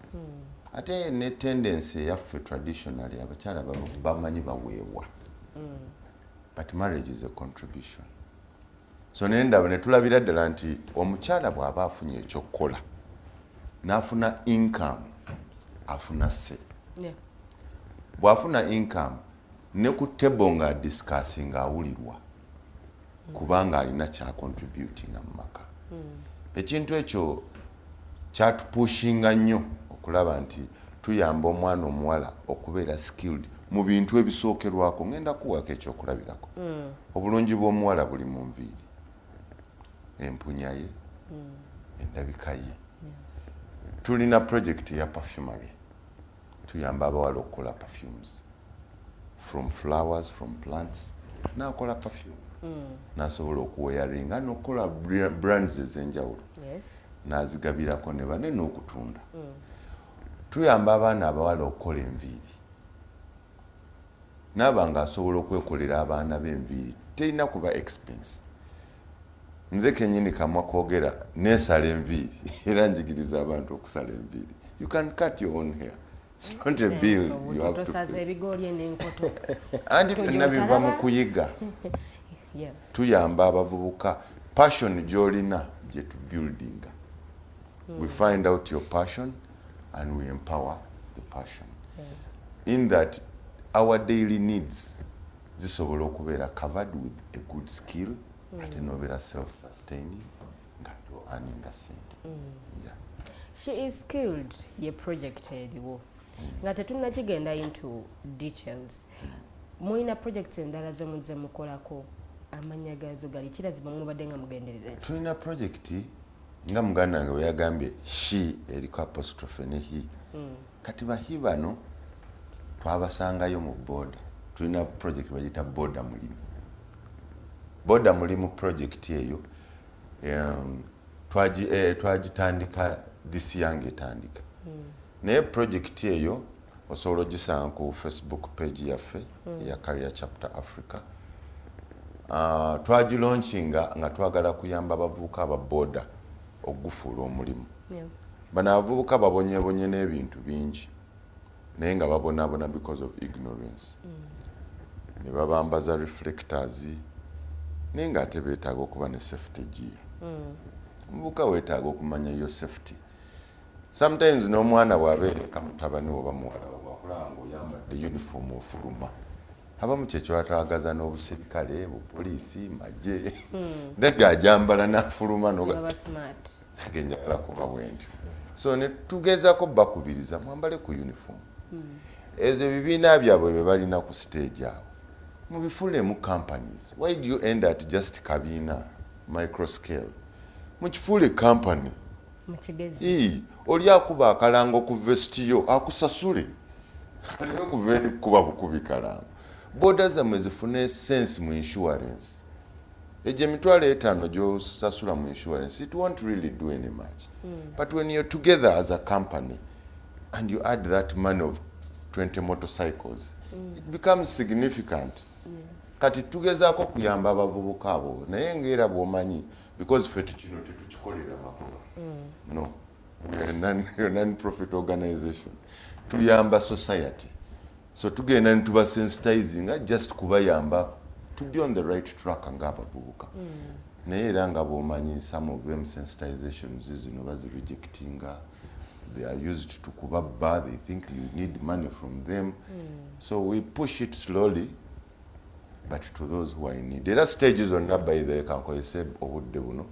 ate ne tendency eyaffe traditionally abakyala bamanyi baweebwa but marriage is a contribution so nendaba ne tulabira ddala nti omukyala bw'aba afunye ekyokukola n'afuna income afuna se bw'afuna income ne ku table nga discussinga awulirwa kubanga alina kya contributinga mu maka ekintu ekyo kyatupushinga nnyo okulaba nti tuyamba omwana omuwala okubeera skilled mu bintu ebisookerwako ngenda kuwako ekyokulabirako obulungi bw'omuwala buli mu nviiri empunya ye endabika ye tulina project ya perfumery tuyamba abawala okukola perfumes from flowers from plants nakola perfume nasobola okuweyaringa n'okukola brands ez'enjawulo n'azigabirako ne bane n'okutunda tuyamba abaana abawala okukola enviiri naaba nga asobola okwekolera abaana b'enviiri terina kuba expense nze kenyini kamwa kwogera neesala enviiri era njigiriza abantu okusala enviiri you can cut your own hair. It's not a bill you have to pay. Andi nabiva mu kuyiga tuyamba abavubuka passion gy'olina gye tubuildinga we find out your passion and we empower the passion in that our daily needs zisobola okubeera covered with a good skill ate nobeera self-sustaining nga earninga sente. She is skilled ye project eriwo nga tetunnakigenda into details mulina projects endala zemuze mukolako amanya gazo gali kirazima mubadde nga mugenderera tulina project nga muganda wange weyagambye she eriko apostrophe ne he kati bahi bano twabasangayo mu boda tulina project bagita boda mulimu project eyo twagitandika this young etandika naye project eyo osobola ogisanga ku Facebook page yaffe ya Career Chapter Africa. Twagilauncinga nga twagala kuyamba abavubuka ababoda okugufuula omulimu. Bano abavubuka babonyebonye n'ebintu bingi naye nga babonaabona because of ignorance. Ne babambaza reflectors naye nga ate beetaaga okuba ne safety gear. Omuvubuka weetaaga okumanya yo safety. Sometimes n'omwana bw'abeereka mutabani oba muwala wakulaba ng'oyambadde uniform ofuluma abamu kyekyo atwagaza n'obusirikale bupoliisi magye dadde ajambala n'afuluma agenjagala kuba bwentyo so ne tugezaako bakubiriza mwambale ku uniform ezo ebibiina byabwe bye balina ku stage awo mubifuulemu companies. Why do you end at just kabiina micro scale? Mukifuule company. Oli akuba akalango ku vestiyo akusasule aliyo kuva eri kuba bukubi kalango. Boda zammwe zifune sense mu insurance. Eje emitwalo 5 gy'osasula mu insurance, it won't really do any much. But when you're together as a company and you add that money of 20 motorcycles, it becomes significant. Kati tugezaako kuyamba abavubuka abo naye ng'era bw'omanyi because ffe kino tetukikolera makuba. No, we are a non-profit organization. Tuyamba society. So tugenda ne tuba sensitizing just kubayamba to be on the right track ng'abavubuka. Naye era nga bw'omanyi some of them sensitizations zino bazi-rejecting. They are used to kubabba, they think you need money from them. So we push it slowly, but to those who are in need. There are stages on that by the kankoyese obudde buno.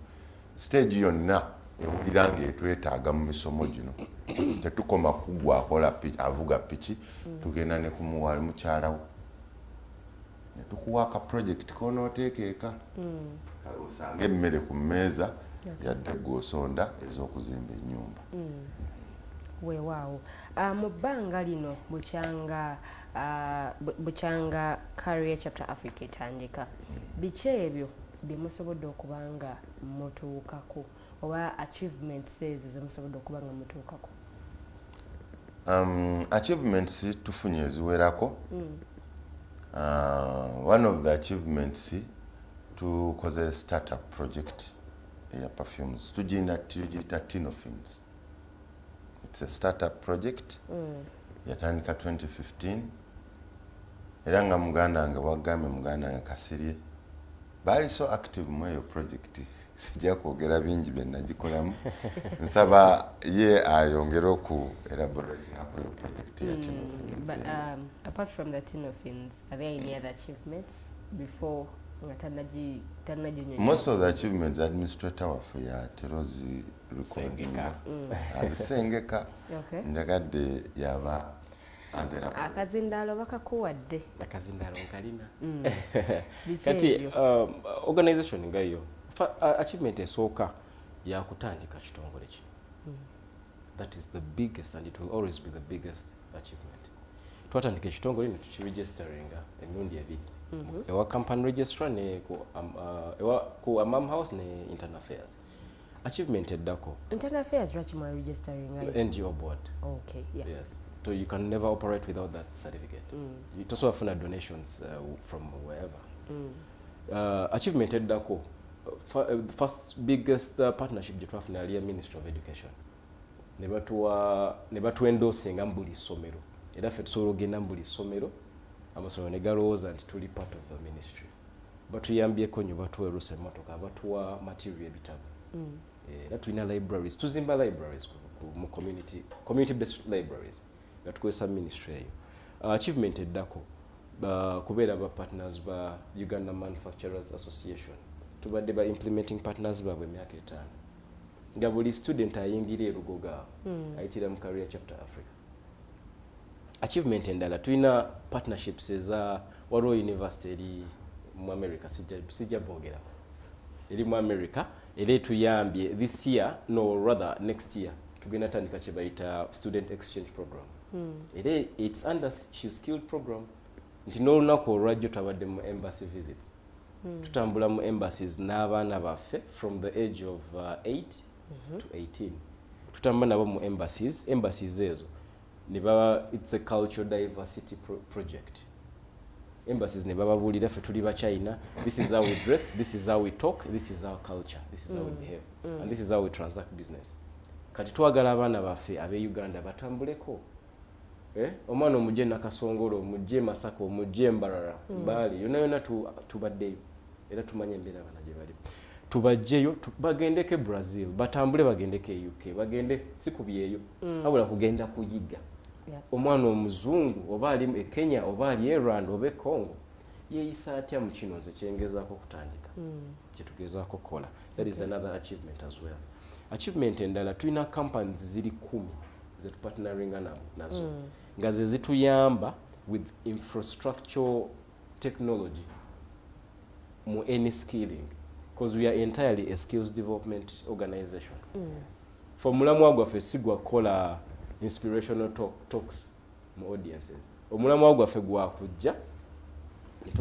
Stage yonna ewulira ng'etwetaaga mu misomo gino. Tetukoma kugwa akola avuga piki, tugenda ne kumuwala mukyalawo. Ne tukuwaaka project k'onooteeka eka. Osanga emmere ku mmeeza yadde gw'osonda ez'okuzimba ennyumba. Weewaawo mu bbanga lino bukyanga Career Chapter Africa etandika, biki ebyo bye musobodde okuba nga mutuukako oba achievements ezo ze musobodde okuba nga mutuukako? Achievements tufunye eziwerako. One of the achievements tukoze startup project eya perfumes tugiyita Tinofins. It's a startup project. Yatandika 2015. Era nga muganda wange wagambye muganda wange Kasirye baali so active mu eyo project. Sijja kwogera bingi bye nagikolamu. Nsaba ye ayongere oku elaborate nako eyo project ya Tinofins. But apart from the Tinofins, are there any other achievements before most of the achievements administrator waffe ya Terozi Sengeka. Sengeka. Njagadde yaba azera. Akazindaalo bakakuwadde. Akazindaalo nkalina. Kati organization nga yo achievement esooka ya kutandika kitongole kino. That is the biggest and it will always be the biggest achievement. Twatandika ekitongole ne tukiregisteringa emirundi ebiri. Ewa company registrar ne ku Amam House ne Internal Affairs. Achievement eddako. Internal Affairs lwaki mwa registering? NGO board. Okay, yeah. Yes. So you can never operate without that certificate. You also have donations from wherever. Achievement eddako. First biggest partnership gye twafuna yali Ministry of Education. Ne batuendorsinga mu buli ssomero. Era ffe tusobola ogenda mu buli ssomero amasomero ne galowooza nti tuli part of the ministry. Batuyambyeko nnyo, batuweerusa emmotoka, batuwa material ebitabo. Era tulina libraries, tuzimba libraries mu community based libraries nga tukozesa ministry eyo. Achievement eddako kubeera ba partners ba Uganda Manufacturers Association. Tubadde ba implementing partners baabwe emyaka 5. Nga buli student ayingira erugoga ayitira mu Career Chapter Africa. Achievement endala tulina partnerships eza waliwo university eri mu America sijja boogerako. Eri mu America era etuyambye this year no rather next year tugenda tandika kye bayita student exchange program. Era it's under she's skilled program. Nti n'olunaku olwajjo twabadde mu embassy visits. Tutambula mu embassies n'abaana baffe from the age of 8 to 18. Tutambula nabo mu embassies ezo. It's a cultural diversity project. Embassies ne bababuulira ffe tuli ba China, this is how we dress, this is how we talk, this is our culture, this is how we behave, and this is how we transact business. Kati twagala abaana baffe abe Uganda batambuleko. Omwana omujje Nakasongolo, omujje Masaka, omujje Mbarara, Mbali, yonna tubaddeyo. Era tumanye embeera abaana gye bali. Tubajjeyo bagendeke Brazil, batambule bagendeke UK, bagende sikubyeyo. Wabula kugenda kuyiga. Omwana omuzungu oba ali e Kenya oba ali e Rwanda oba e Congo yeeyisa atya mu kino nze kyengezaako kutandika kyetugezaako kukola. That is another achievement as well. Achievement endala tulina companies ziri 10 ze tupartneringa nazo nga ze zituyamba with infrastructure technology mu any skilling because we are entirely a skills development organization. For mulamwa gwaffe sigwa kola inspirational talks mu audiences. Omulamwa gwaffe gwa kujja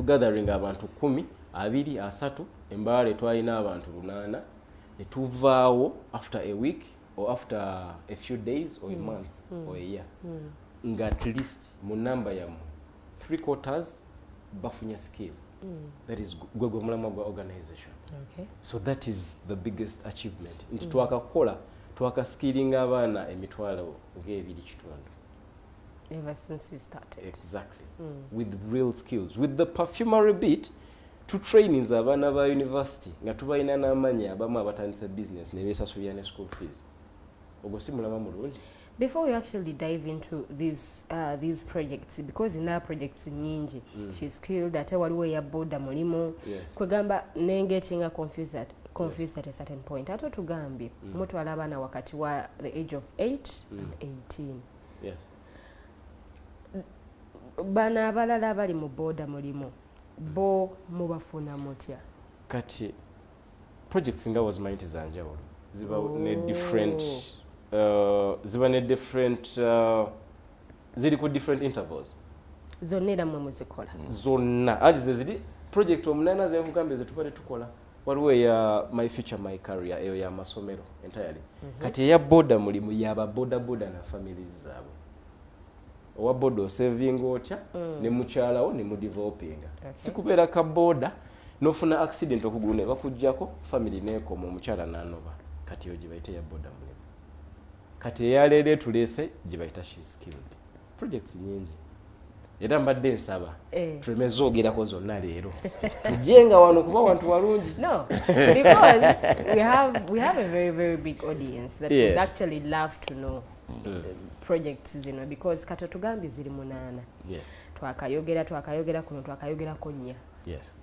gathering abantu 10, 20, 30 embale twalina abantu 8 ne tuvaawo after a week or after a few days or a month or a year nga at least mu number yamu 3/4 bafunye skill. That is Gwegwe Mulamwa gwa organization. Okay. So that is the biggest achievement. Nti twakakola twakaskilling abaana emitwalo ng'ebiri kitundu. Ever since you started. Exactly. With real skills. With the perfumery bit, to trainings abaana ba university nga tubalina n'amannya abamu abatandisa business ne beesasulira ne school fees. Ogwo si mulama mulungi. Before we actually dive into these projects, because in our projects nyingi, she's skilled ate waliwo ya boda mulimu. Kwegamba nengetinga confused at a certain point. Ato tugambye mutwala abaana wakati wa the age of 8 and 18. Yes. Bana abalala abali mu boda mulimu bo mubafuna mutya? Kati projects nga was mighty zanjawulo ziba ne different ziba ne different ziri ku different intervals zonna era mwe muzikola zonna ati ze ziri project omunana ze nkugambe ze tubadde tukola waliwo ya my future my career eyo ya masomero entirely kati ya boda mulimu yaba boda na families zaabwe owa boda saving otya ne mukyalawo ne mu developing sikubeera ka boda nofuna accident okugune bakujjako family nekoma omukyala n'anoba kati yo gibayite ya boda mulimu kati eyaleero tulese gibayita she skilled projects nyingi era mbadde nsaba tulemeze ogerako zonna leero tujenga wano kuba wantu walungi. No, because we have a very big audience that would actually love to know projects zino because kata tugambye ziri 8. twakayogera kuno twakayogerako 4.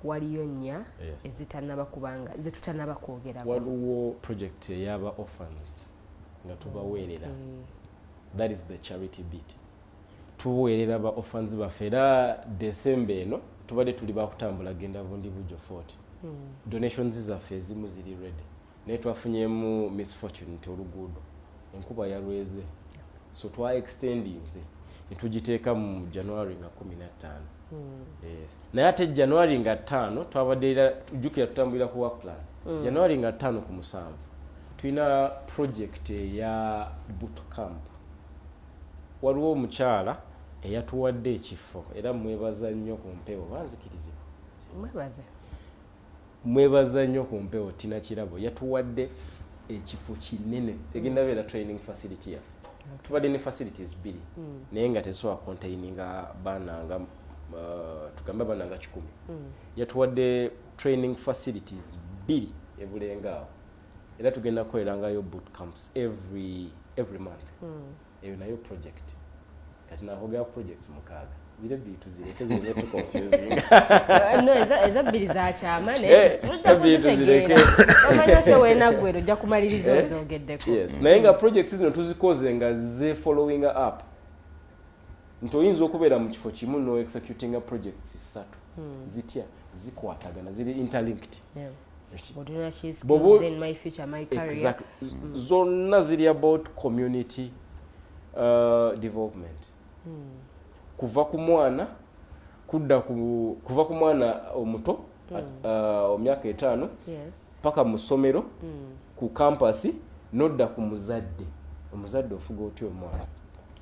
waliyo 4 ezitannaba kubanga zetutannaba kwogera. Waliwo project eyaba orphans nga tubaweerera. That is the charity bit. Tuweerera ba orphans baffe era December eno tubadde tuli bakutambula genda bundi bujo 40. Donations zaffe ezimu ziri ready. Naye twafunyemu misfortune nti oluguudo enkuba yalweze so twa extending ne tugiteeka mu January nga 15. Yes. Naye ate January nga 5 twabadde tujjukira tutambulira ku work plan. January nga 5 ku 7 tulina project ya boot camp. Waliwo omukyala eyatuwadde ekifo era mwebaza nnyo ku mpewo banzikirizibwa. Mwebaza nnyo ku mpewo Tina Kirabo yatuwadde ekifo kinene egenda beera training facility yaffe. Tubadde ne facilities 2 naye nga tesobola containinga baana nga tugambe baana nga 10. Yatuwadde training facilities 2 ebulengaawo era tugenda kukolerangayo boot camps every month. Eyo nayo project kati nahoga projects 6 zire bitu zireke zireke tu confusing. No, eza biri za chama ne bitu zireke omanya sho wena gwero ojja kumaliriza ozogeddeko. Yes, naye nga projects zino tuzikoze nga ze following up ntoyinza okubeera mu kifo kimu no executing a projects 3 zitya zikwatagana ziri interlinked. Boduna she's in my future my career. Exactly. Zonna ziri about community development. Kuva ku mwana kuva ku mwana omuto omyaka 5 paka mu ssomero ku campus nodda ku muzadde omuzadde ofuga otyo omwana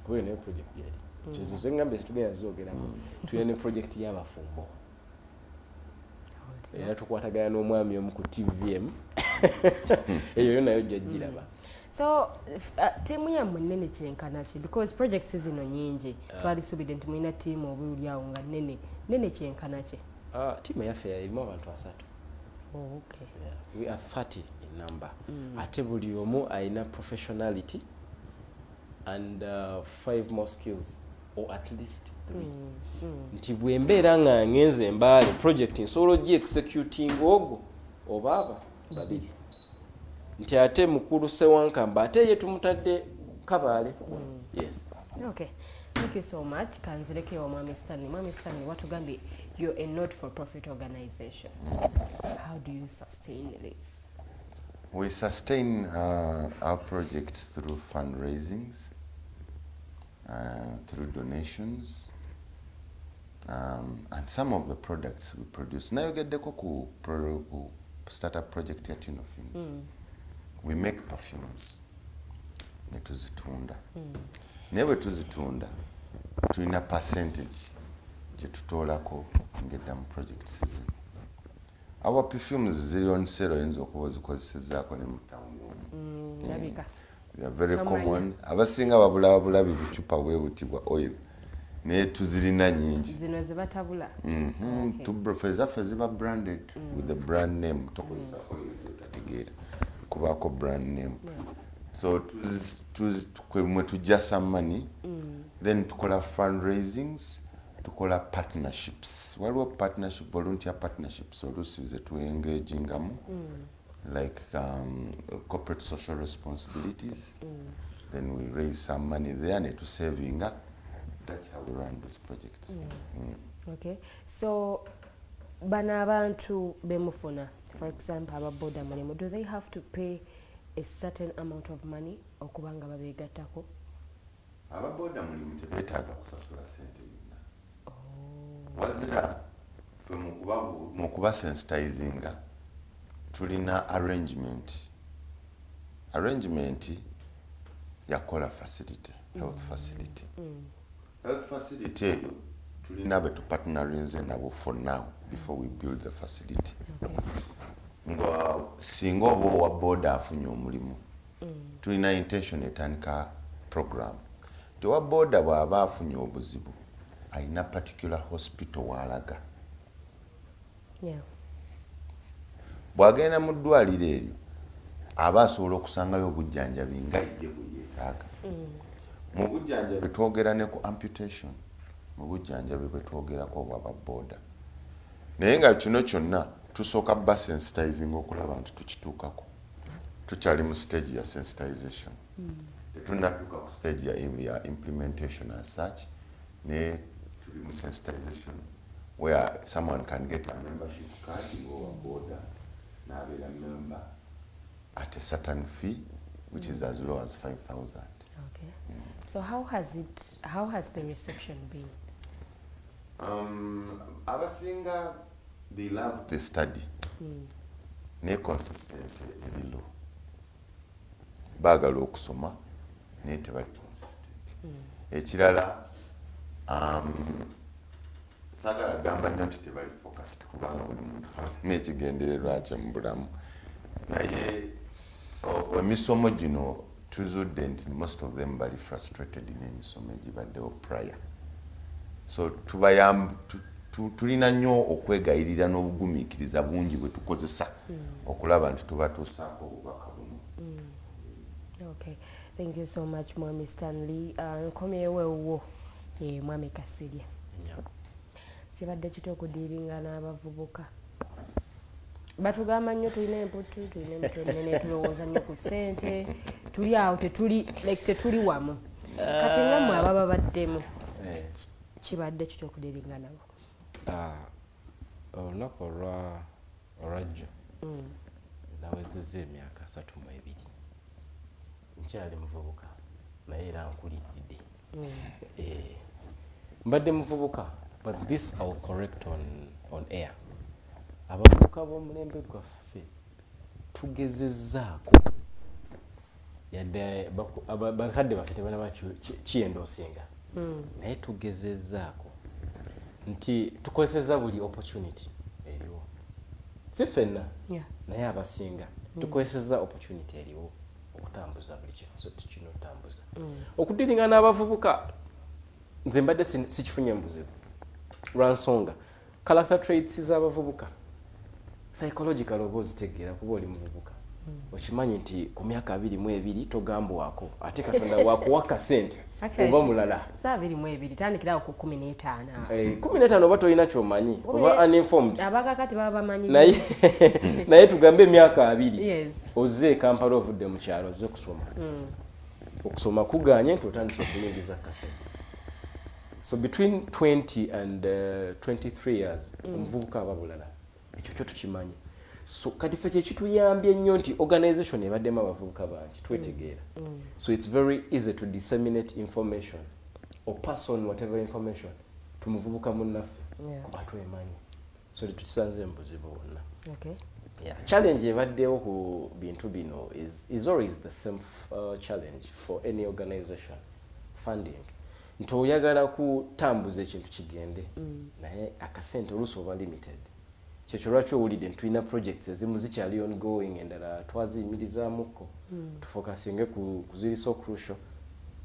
kuba ne project yali kizo zengambe tugenda zogerako tuyene project y'abafumbo era tukwatagana n'omwami omu ku TVM eyo yona yo jjagiraba. So timu ya munene kyenkana ki because projects zino nyingi twalisuubidde nti mulina tiimu obuli awo nga nene kyenkana ki? Tiimu yaffe erimu abantu 3. Okay. We are 30 in number. Ate buli omu alina professionality and 5 more skills or at least 3. Nti bwembeera nga ngenze mbaale project nsobola gi executing ogwo oba babiri. Nti ate mukulu Ssewankambo ate ye tumutadde Kabale. Yes. Okay. Thank you so much. Kanzireke wa Mwami Stanley. Mwami Stanley, Watugambi, you're a not-for-profit organization. How do you sustain this? We sustain our projects through fundraisings, through donations, and some of the products we produce. Now you get the startup project at Nnyo Films. We make perfumes. Netuzitunda. Never tuzitunda. Tulina percentage gyetutolako ngedda mu project season. Our perfumes ziri on sale oyinza okuba zikozesezzaako ne mu town. They are very common. Abasinga babula bicupa bwebutibwa oil. Naye tuzirina nyingi. Zino zibatabula. Ezaffe ziba branded with the brand name. Tokozesa oil otategeera. Kubaako brand name. So mwe tujja some money, then tukola fundraisings, tukola partnerships. Waliwo partnership, volunteer partnerships oluusi ze tuengagingamu, like corporate social responsibilities. Then we raise some money there ne tusavinga. That's how we run these projects. Okay. So bana abantu bemufuna, for example, ababoda mulimu, do they have to pay a certain amount of money okubanga babegattako? Ababoda mulimu tebetaaga kusasula sente yonna. Wazira ffe mu kuba sensitizinga tulina arrangement yakola facility, health facility. Health facility eyo tulina be tupartnerinze nabo for now before we build the facility. Nga singa oba owa boda afunye omulimu, tulina intention etandika program. Tewa boda bw'aba afunye obuzibu alina particular hospital w'alaga. Bw'agenda mu ddwaliro eryo aba asobola okusangayo obujjanjabi nga ye bwe yeetaaga. Mu bujjanjabi twogera ne ku amputation, mu bujjanjabi bwe twogerako obwaba boda. Naye nga kino kyonna tusooka ba sensitizing okulaba nti tukituukako. Tukyali mu stage ya sensitization. Tetunnatuuka ku stage ya implementation as such. Ne tuli mu sensitization where someone can get a membership card or a border, n'abeera member at a certain fee, which is as low as 5,000. Okay. So how has the reception been? Abasinga, they love the study. Ne consistency eri low. Baagala okusoma naye tebali consistent. Ekirala saagala gamba nnyo nti tebali focused kubanga buli muntu n'ekigendererwa kye mu bulamu. Naye emisomo gino tuzudde nti most of them bali frustrated n'emisomo egibaddewo prior. So tulina nnyo okwegayirira n'obugumiikiriza bungi bwe tukozesa okulaba nti tubatuusaako obubaka buno. Okay. Thank you so much, Mwami Stanley. Nkomyewo ewuwo Mwami Kasirye. Kibadde kitya okudiiringa n'abavubuka? Batugamba nnyo tulina emputu, tulina emitwe minene, tulowooza nnyo ku ssente, tuli awo tetuli wamu. Kati nga mmwe ababa baddemu kibadde kitya okudiiringa nabo? Olunaku olwajjo nawezezza emyaka 32. Nkyali muvubuka naye era nkuliridde. Mbadde muvubuka, but this I'll correct on air. Abavubuka b'omulembe gwaffe tugezezzaako yadde bakadde baffe tebalaba kiyendoosinga, naye tugezezzaako nti tukozesezza buli opportunity eriwo. Si ffenna naye abasinga tukozesezza opportunity eriwo okutambuza buli kino otambuza. Okudiringa n'abavubuka nze mbadde sikifunye mbuzibu lwa nsonga character traits z'abavubuka psychological oba ozitegeera kuba oli muvubuka. Okimanyi nti ku myaka 22 togambwako ate Katonda wakuwa kasente oba mulala. Saa 22 tandikirawo ku 15. 15 oba tolina kyomanyi oba uninformed. Abakakati baba bamanyi. Naye tugambe emyaka 2 Yes. ozze Kampala ovudde mu kyalo ozze kusoma. okusoma kuganye nti otandika okuyingiza kasete. So between 20 and 23 years omuvubuka aba bulala ekyo kyo tukimanyi. So kati ffe kyekituyambye nnyo nti organization ebaddemu abavubuka bangi twetegeera. So it's very easy to disseminate information or pass on whatever information to muvubuka munnaffe kuba twemanyi. So tukisanze mu buzibu bwonna. Okay. Yeah, challenge ebaddewo ku bintu bino is always the same challenge for any organization. Funding. Nti oyagala kutambuza ekintu kigende naye akasente oluusi oba limited. Kyekyo lwaki owulidde tulina projects ezimu zikyali ongoing endala twaziyimirizaamuko tufokasinge ku ziri so crucial.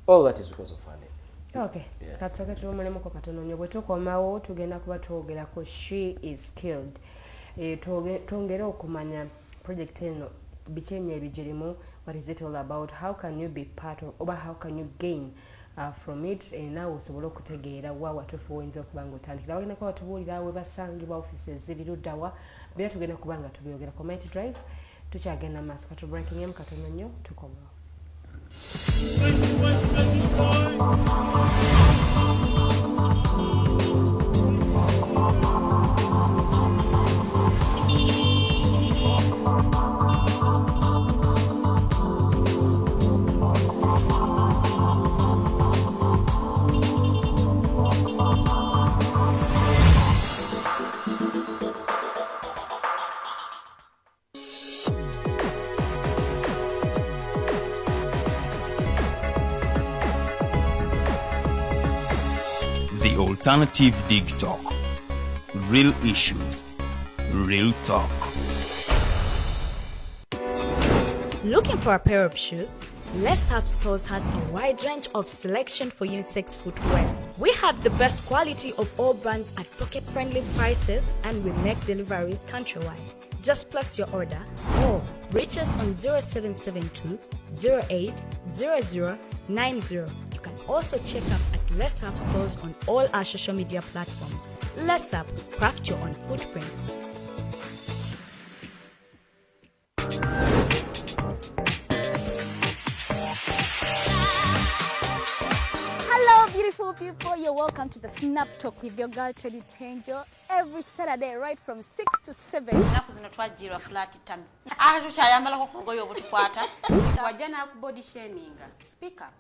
All that is because of funding. Okay. Yes. Katsoke tumulemuko katono nnyo bwe tukomawo tugenda kuba twogerako she is killed. Twongere okumanya project eno biki ebigirimu, what is it all about, how can you be part of, or how can you gain from it, naawe osobola okutegeera wa watuufu woyinza okuba nga otandikira. Bagenda kuba batubuulira we basangibwa offices ziri luddawa bera tugenda kuba nga tubyogera Community Drive. Tukyagenda maaso katu breaking em katono nnyo tukomawo. The Alternative Dig Talk. Real issues, real talk. Looking for a pair of shoes? Let's Up Stores has a wide range of selection for unisex footwear. We have the best quality of all brands at pocket-friendly prices, and we make deliveries countrywide. Just place your order or reach us on 0772 08 0090. You can also check up at Let's Up Stores on all our social media platforms. Let's Up, craft your own footprints. Beautiful people, you're welcome to the Snap Talk with your girl Teddy Tenjo every Saturday right from 6 to 7. Nakuzino twajirwa flat tummy. Tukyayambalako ku ngoye obutukwata. Wajana ku body shaming. Speak up.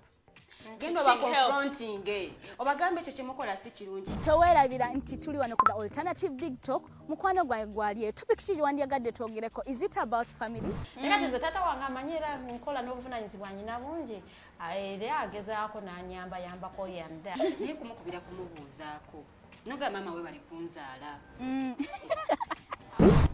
Gendo ba confronting. Obagambe ekyo kyemukola si kirungi. Towerabira nti tuli wano ku the Alternative Dig Talk. Mukwano gwange gwaliye. Topic kiki wandiyagadde twogereko. Is it about family? Nga tize tata wange amanyira nkola n'obuvunanyizibwa nyina bungi. Era agezaako n'anyamba yambako yanda. Naye kumukubira kumubuuzaako. Noga mama we bali kunzaala.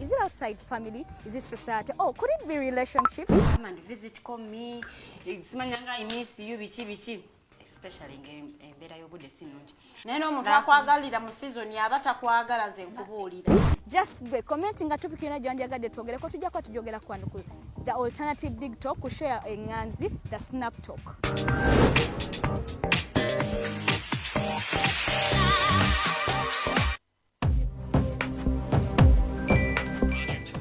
Is it outside family? Is it society? Oh, could it be relationships? Come and visit, call me. Simanyanga I miss you bichi. Especially embeera y'obudde sinungi. Naye n'omuntu akwagalira mu season yaba takwagala ze nkubuulira. Just be commenting nga topic yona gyandiyagadde twogereko tujja kwa tujogera kwano ku the Alternative Dig Talk ku share enganzi the Snap Talk.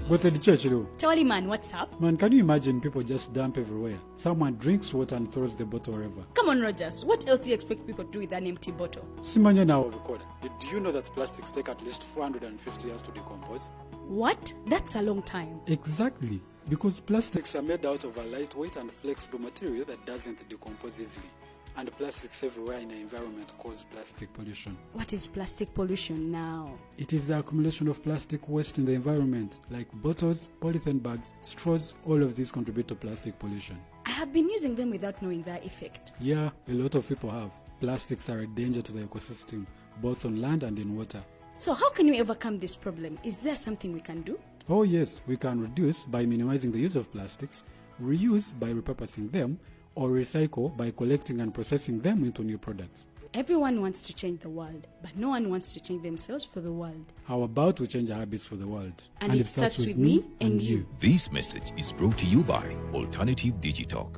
But the church, Tawali man, what's up? Man, can you imagine people just dump everywhere? Someone drinks water and throws the bottle wherever. Come on, Rogers. What else do you expect people to do with an empty bottle? Simanya now, do you know that plastics take at least 450 years to decompose? What? That's a long time. Exactly. Because plastics are made out of a lightweight and flexible material that doesn't decompose easily. And plastics everywhere in the environment cause plastic pollution. What is plastic pollution now? It is the accumulation of plastic waste in the environment, like bottles, polythene bags, straws. All of these contribute to plastic pollution. I have been using them without knowing their effect. Yeah, a lot of people have. Plastics are a danger to the ecosystem, both on land and in water. So how can we overcome this problem? Is there something we can do? Oh yes, we can reduce by minimizing the use of plastics, reuse by repurposing them, or recycle by collecting and processing them into new products. Everyone wants to change the world, but no one wants to change themselves for the world. How about we change our habits for the world? And it starts with me and you. This message is brought to you by Alternative Digital.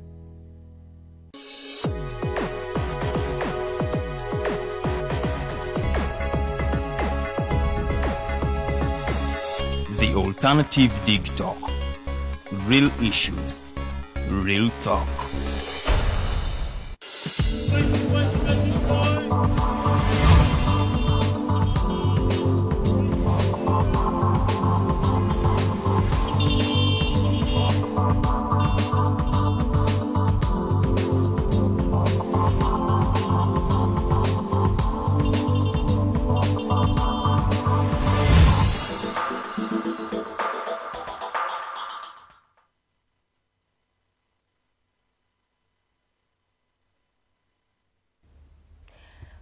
The Alternative Dig Talk. Real issues, real talk.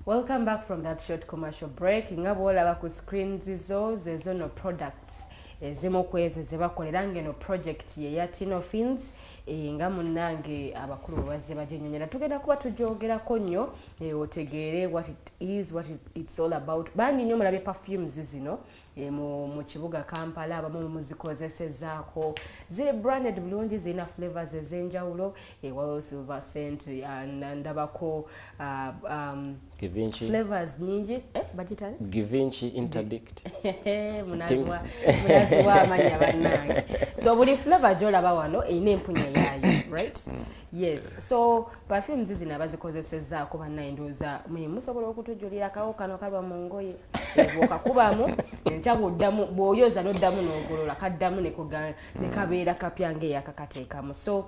Welcome back from that short commercial break. Nga bwolaba ku screens zezo no products ezimu kweze zebakolera ngeno project ye ya Tino Fins nga munnange abakulu bazze bajenyonyera tugenda kuba tujogerako nnyo otegeere what it is, it's all about. Bangi nnyo mulabe perfumes zino mu kibuga Kampala abamu muzikozesezaako ziri branded bulungi zina flavors ezenjawulo waliwo silver scent ndabako Givenchy flavors nyingi bagitale Givenchy interdict munazwa amanya bannange so buli flavor gyolaba wano eyina empunya yayo right yes so perfumes zino abazikozesezaako bannayinduuza musobola okutujulira kawo kano kalwa mu ngoye bwokakubamu enkyabuoddamu bw'oyoza n'oddamu n'ogolola kaddamu ne kabeera kapya ng'eyakakateekamu so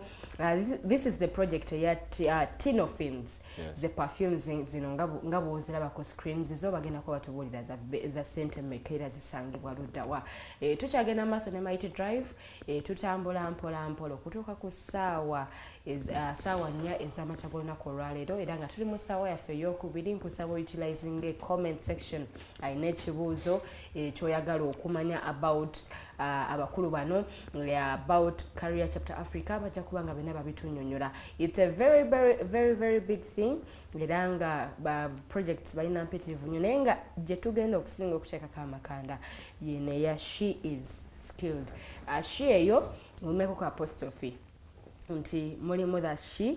this is the project ya Tino Fins the perfumes zino nga bw'oziraba ku screens zo bagenda kuba batubuulira za ssente mmeka era zisangibwa luddawa tukyagenda maaso ne Mighty Drive tutambula mpola okutuuka ku ssaawa 4 ez'amakya g'olunaku olwaleero era nga tuli mu ssaawa yaffe ey'okubiri nkusaba utilizing comment section ayina ekibuuzo kyoyagala okumanya about abakulu bano about Career Chapter Africa bajja kuba nga bena babitunnyonnyola. It's a very big thing era nga projects balina mpitirivu nnyo naye nga gye tugenda okusinga okuteekako amakanda yene ya she is skilled. She eyo omeko ku apostrophe nti mulimu the she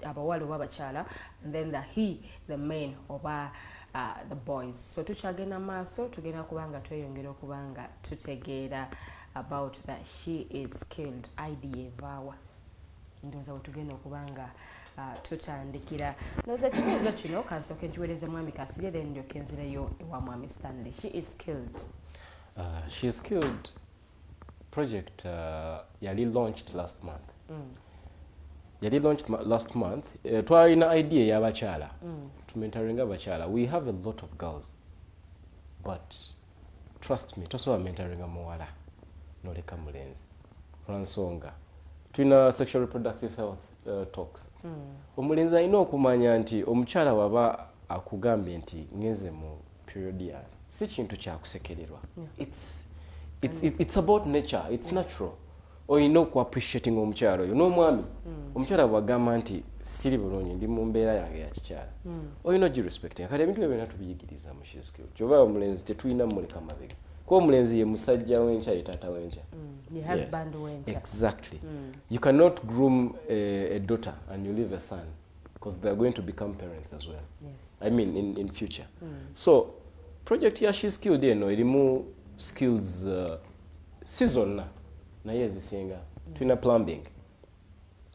abawala oba abakyala and then the he the men oba the boys. So tukyagenda maaso tugenda kubanga tweyongera okubanga tutegeera about that she is skilled idea evaawa ndowooza wetugenda okubanga tutandikira ndowooza ekibuuzo kino kansooke nkiweereze mwami Kasirye then ndyoke nzireyo ewa mwami Stanley. She is skilled. She is skilled project yali launched last month. Yali launched last month. Twalina idea y'abakyala. Mentoring abakyala. We have a lot of girls, but trust me, tosobola mentoring omuwala noleka mulenzi lwansonga tulina sexual reproductive health talks. Omulenzi alina okumanya nti omukyala waba akugambye nti ngenze mu period yange si kintu kyakusekererwa. It's about nature, it's natural. Oyina okuappreciating omukyala oyo n'omwami omukyala bwagamba nti siri bulungi ndi mu mbeera yange ya kikyala oyina ogirespecting kale ebintu byonna tubiyigiriza mu she skill kyoba omulenzi tetulina muleka mabega kuba omulenzi ye musajja w'enkya ye taata w'enkya exactly you cannot groom a daughter and you leave a son because they are going to become parents as well. I mean in future. So project ya she skilled eno erimu skills season naye ezisinga tulina plumbing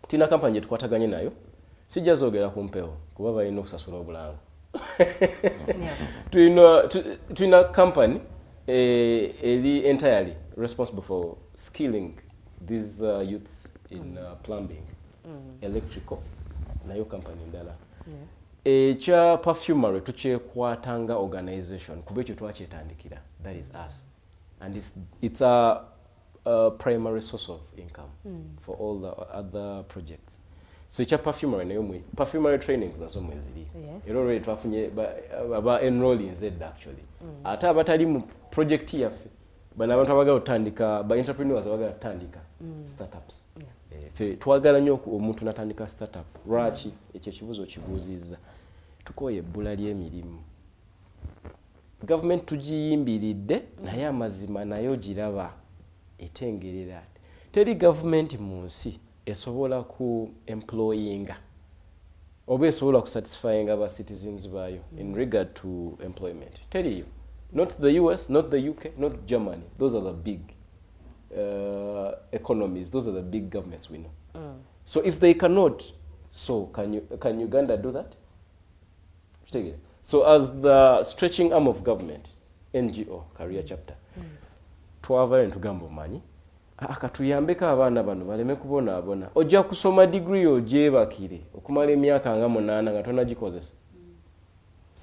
tulina kampani gye tukwataganye nayo sijja zoogera ku mpewo kuba balina okusasula obulango tulina kampani eri entirely responsible for skilling these youths in plumbing electrical nayo kampani ndala ekya perfumery tukyekwatanga organization kuba ekyo twakyetandikira that is us and it's a primary source of income for all the other projects. So echa perfumery nayo perfumery trainings nazo mweziri era already twafunye aba enroll in Z actually ate abatali mu project yaffe bana abantu abaga otandika ba entrepreneurs abaga otandika startups fe twagala nnyo omuntu natandika startup lwaki ekyo kibuzo kibuuziza tukoye ebbula ly'emirimu government tugiyimbiridde naye amazima nayo giraba etengerera teri government mu nsi esobola ku employinga oba esobola ku satisfying aba citizens bayo in regard to employment. Teri not the US, not the UK, not Germany. Those are the big economies. Those are the big governments we know. So if they cannot, so can Uganda do that? So as the stretching arm of government, NGO, Career Chapter, twava ntugamba omanyi akatuyambeko abaana bano baleme kubonaabona ojja kusoma degree ogyebakire okumala emyaka nga 8 nga tonagikozesa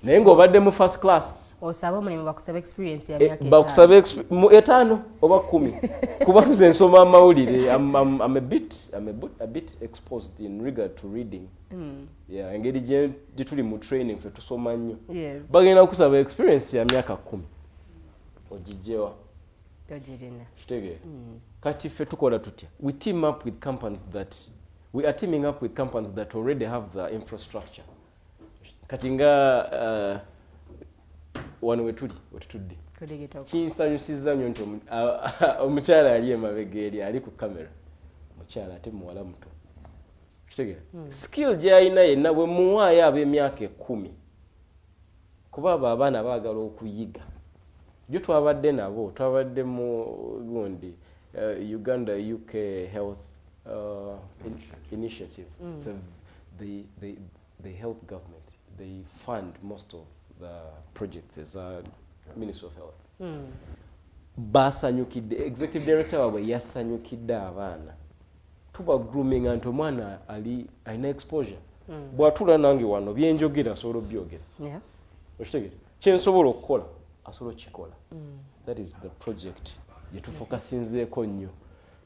naye ng'obadde mu first class osaba omulimu bakusaba experience ya myaka bakusaba 5 oba 10 kuba nze nsoma amawulire I'm a bit exposed in regard to reading. Yeah, engeri gye tuli mu training fe tusoma nnyo. Bagenda kusaba experience ya myaka 10 ogijewa tojirina kitege kati fe tukola tutya we are teaming up with companies that already have the infrastructure kati nga wano wetutudde kinsanyusiza nnyo nti omukyala ali emabega eri ali ku kamera mukyala ate muwala muto kitegera skill gy'alina yenna bwe muwaayo ab'emyaka 10 kuba abo abaana baagala okuyiga jo twabadde nabo twabadde mu gundi Uganda UK Health Initiative. So they help government. They fund most of the projects as a Ministry of Health. Basanyukidde executive director wabwe yasanyukidde abaana tuba grooming anti omwana alina exposure bw'atula nange wano byenjogera asobola obyogera okitegera kyensobola okukola asobola okikola. That is the project gye tufokasinzeeko nnyo.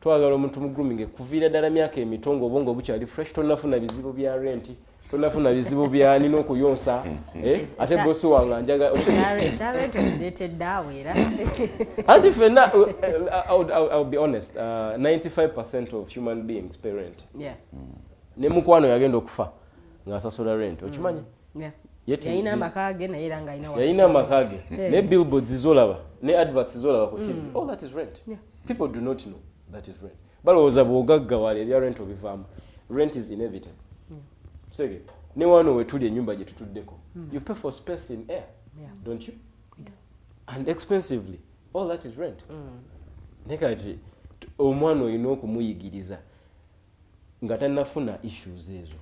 Twagala omuntu mu grooming kuviira ddala myaka emitongo obwongo bukyali fresh tonafuna bizibu bya rent tonafuna bizibu bya nina okuyonsa ate bosi wange anjaga anti fenna I'll be honest 95% of human beings pay rent. Ne mukwano yagenda okufa ng'asasula rent okimanyi yalina amakage naye era nga yalina amakage ne billboards zolaba ne adverts zolaba ku TV all that is rent. People do not know that is rent. Balowooza bw'ogaggawala ebya rent obivaamu. Rent is inevitable. Sege ne wano wetuli ennyumba gye tutuddeko you pay for space in air don't you? And expensively all that is rent. Ne kati omwana olina okumuyigiriza nga tannafuna issues ezo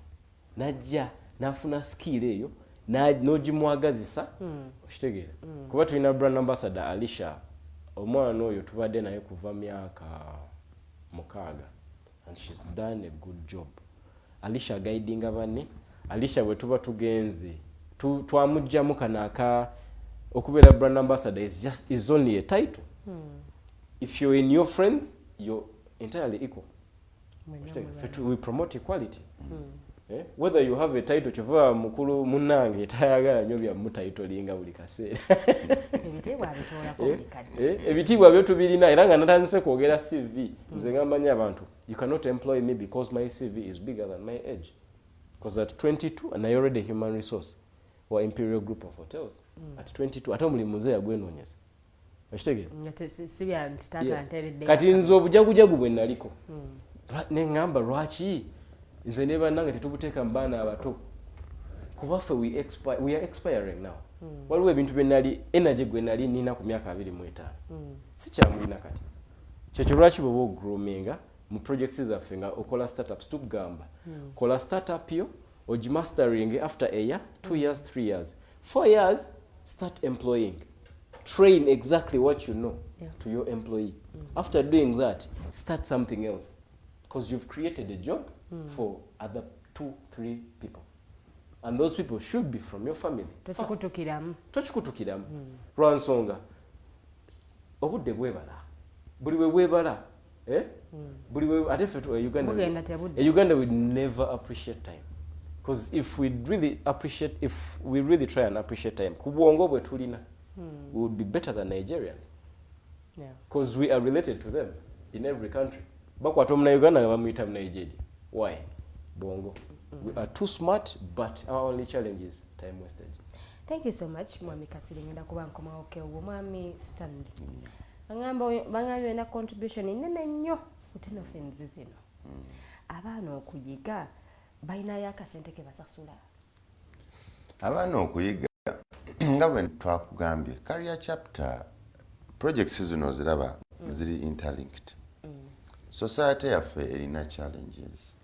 najja nafuna skill eyo n'ogimwagazisa okitegeera kuba tulina brand ambassador Alisha omwana oyo tubadde naye kuva myaka 6 and she's done a good job. Alisha guiding abanne Alisha bwe tuba tugenze twamugjamu kanaka okubeera brand ambassador is only a title. If you're in your friends you're entirely equal. We promote equality. Whether you have a title kyova mukulu munnange tayagala nnyo bya mutayitolinga buli kaseera ebitiibwa byo tubirina era nga natandise kwogera CV nze ngambanya abantu you cannot employ me because my CV is bigger than my age because at 22 and I already human resource or Imperial Group of Hotels at 22 ate omulimu nze yagwenoonyeza okitegeera kati nze obujagujagu bwe naliko neŋŋamba lwaki nze ne bannange tetubuteeka mu baana abato kubaffe we are expiring now. Waliwo ebintu bye nali energy gwe nali nina ku myaka 25 si kyamulina kati kyekyo lwaki bwe groominga mu projects zaffe nga okola startups tugamba kola startup yo ogimastering after a year 2 years 3 years 4 years start employing train exactly what you know to your employee. After doing that start something else because you've created a job for other 2-3 people and those people should be from your family. Tochikutukiramu lwansonga obudde bwebala buli we bwebala buli we ate ffe Uganda would never appreciate time because if we really try and appreciate time ku bwongo bwe tulina we would be better than Nigerians because we are related to them in every country. Bakwata Uganda nga bamuyita mu Nigeria. Why? Bongo. We are too smart, but our only challenge is time wastage. Thank you so much, Mwami Kasirye. Ngenda kuba nkoma okewo Mwami Stanley. Bangambye na contribution nene nnyo kutino fenzi zino. Abaana okuyiga balina yakasente ke basasula. Abaana okuyiga nga bwe twakugambye career chapter projects zino ziraba ziri interlinked. Society yaffe erina challenges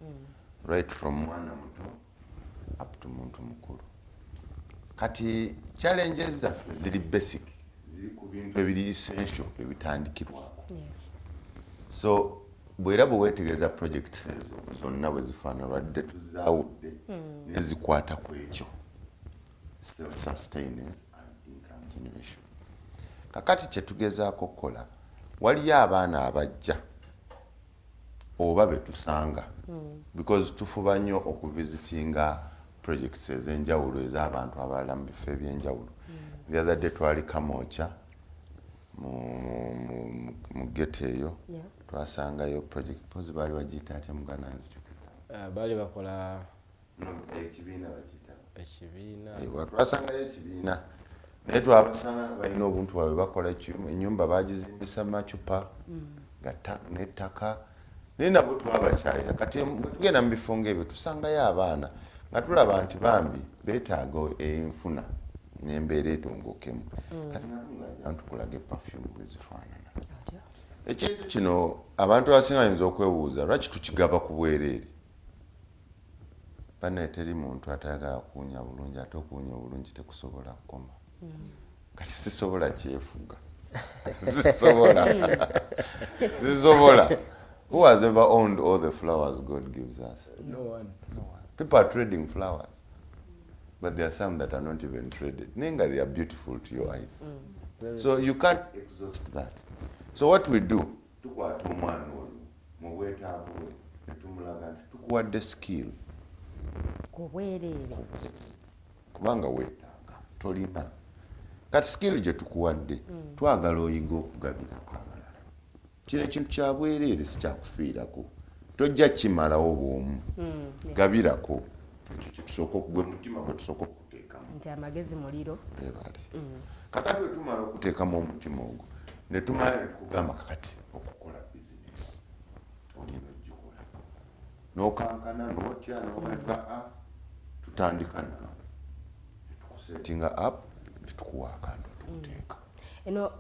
right from mwana muto up to muntu mukulu. Kati challenges zaffe ziri basic ziri ku bintu ebiri essential ebitandikirwako. So bwera bwe weetegereza projects ezo zonna bwe zifaana lwadde tuzaawudde nezikwata ku ekyo self-sustenance and income continuation. Kakati kye tugezaako okukola waliyo abaana abajja oba betusanga because tufuba nnyo okuvisitinga projects ez'enjawulo ez'abantu abalala mu bifo eby'enjawulo. The other day twali Kamocha mu gete eyo twasangayo project pozi baali bagiyita atya muganda wange baali bakola ekibiina bakiyita ekibiina twasangayo ekibiina naye twabasanga balina obuntu bwabwe bakola ennyumba bagizimbisa macupa n'ettaka naye nabo twabakyalira kati tugenda mu bifo ng'ebyo tusangayo abaana nga tulaba nti bambi beetaaga enfuna n'embeera etongokemu kati nga tukulaga perfume bwe zifaanana. Ekintu kino abantu abasinga bayinza okwebuuza lwaki tukigaba ku bwereere. Bannaye teri muntu atayagala kuwunya bulungi ate okuwunya obulungi tekusobola kukoma. Kati sisobola kyefuga sisobola. Who has ever owned all the flowers God gives us? No one. People are trading flowers, but there are some that are not even traded. Nenga, they are beautiful to your eyes. So you can't exhaust that. So what we do, tukwata omwana oyo mu bwetaavu bwe ne tumulaga nti tukuwadde skill kubwereere kubanga weetaaga tolina kati skill gye tukuwadde twagala oyiga okugabirako abalala. Kino ekintu kya bwereere si kyakufiirako, tojja kimalawo bw'omu gabirako. Ekyo kitusooka okugwa mutima gwe tusooka okuteekamu nti amagezi muliro ebali kakati bwe tumala okuteekamu omutima ogwo ne tumala nekugamba kakati okukola bizinesi olina ogikola n'okankana n'otya n'ogatwa tutandika naawe netukusetinga up netukuwa akantu tukuteeka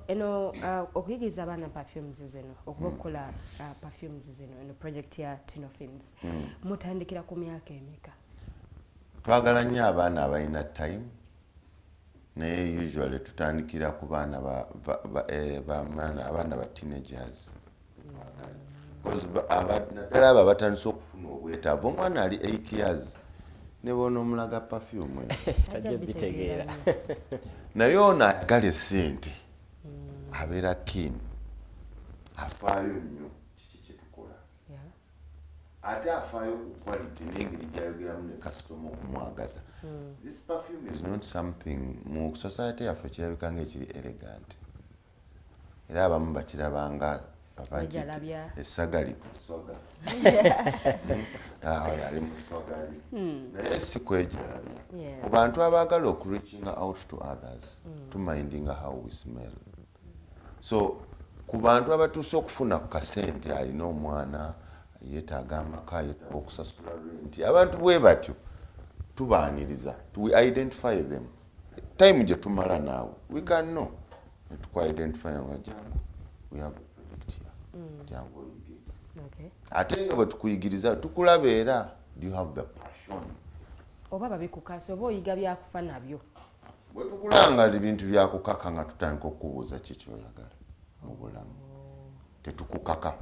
eno okuyigiriza abaana perfumes zino okuba okukola perfumes zino eno project ya Tinofins mutandikira ku myaka emeka? Twagala nnyo abaana abalina time naye usually tutandikira ku baana abaana ba teenagers naddala abo abatandise okufuna obwetaavu. Omwana ali 8 years ne bona omulaga perfume tajja bitegeera naye ono ayagala essente abeera keen afaayo nnyo kiki kye tukola ate afaayo ku quality n'engeri gy'ayogeramu ne kasitoma okumwagaza. This perfume is not something mu society yaffe kirabika ng'ekiri elegant era abamu bakirabanga essagali ku swaga yali mu swagali naye si kwejalabya ku bantu abaagala okureaching out to others tumindinga how we smell. So ku bantu abatuuse okufuna ku kasente alina omwana yeetaaga amaka yeetaaga okusasula renti abantu bwe batyo tubaaniriza we identify them time gye tumala naawe we can know netuku identify nga jangu we have a project here jangu oyige ate nga bwe tukuyigiriza tukulaba era do you have the passion oba babikukasa oba oyiga byakufa nabyo bwe tukulanga ebintu byakukaka nga tutandika okubuuza kiki oyagala mu bulamu tetukukaka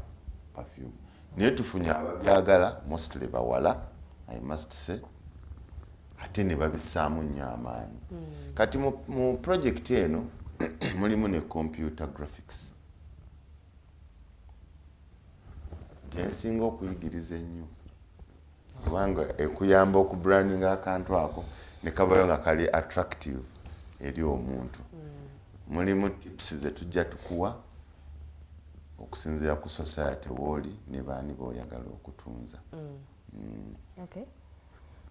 perfume naye tufunye ababyagala mostly bawala I must say ate ne babisaamu nnyo amaanyi. Kati mu project eno mulimu ne computer graphics gyensinga okuyigiriza ennyo kubanga ekuyamba okubrandinga akantu ako ne kabayo nga kali attractive eri omuntu. Mulimu tips ze tujja tukuwa okusinziira ku society w'oli ne baani b'oyagala okutunza. Okay.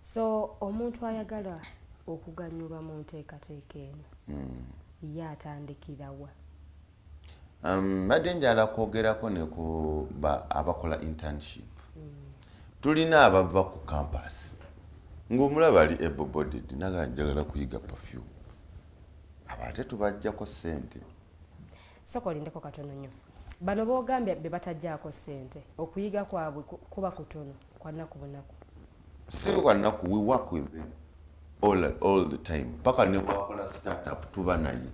So omuntu ayagala okuganyulwa mu nteekateeka eno ye atandikirawa? Badde njala kwogerako ne ku abakola internship. Tulina abava ku campus ng'omulaba ali able-bodied naga njagala kuyiga perfume abo ate tubajjako ssente. Sooka olindeko katono nnyo. Bano boogambye be batajjaako ssente okuyiga kwabwe kuba kutono kwa nnaku bunaku. Si kwa nnaku we work with them all the time paka ne bwakola startup tuba naye.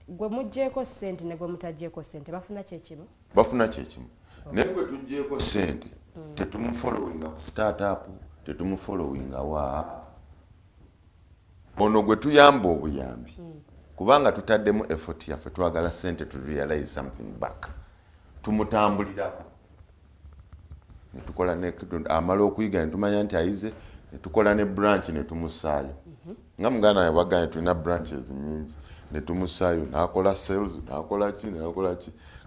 Gwe mugjeeko ssente ne gwe mutajjeeko ssente bafuna kyekimu? Bafuna kyekimu. Naye gwe tugjeeko ssente tetumufollowinga ku startup tetumufollowinga wa ono gwe tuyamba obuyambi kubanga tutaddemu effort yaffe twagala sente to realize something back tumutambulirako netukola amala okuyiga netumanya nti ayize netukola ne branch netumusaayo nga muganda we bwaganye tulina branches nyingi netumusaayo nakola sales nakola ki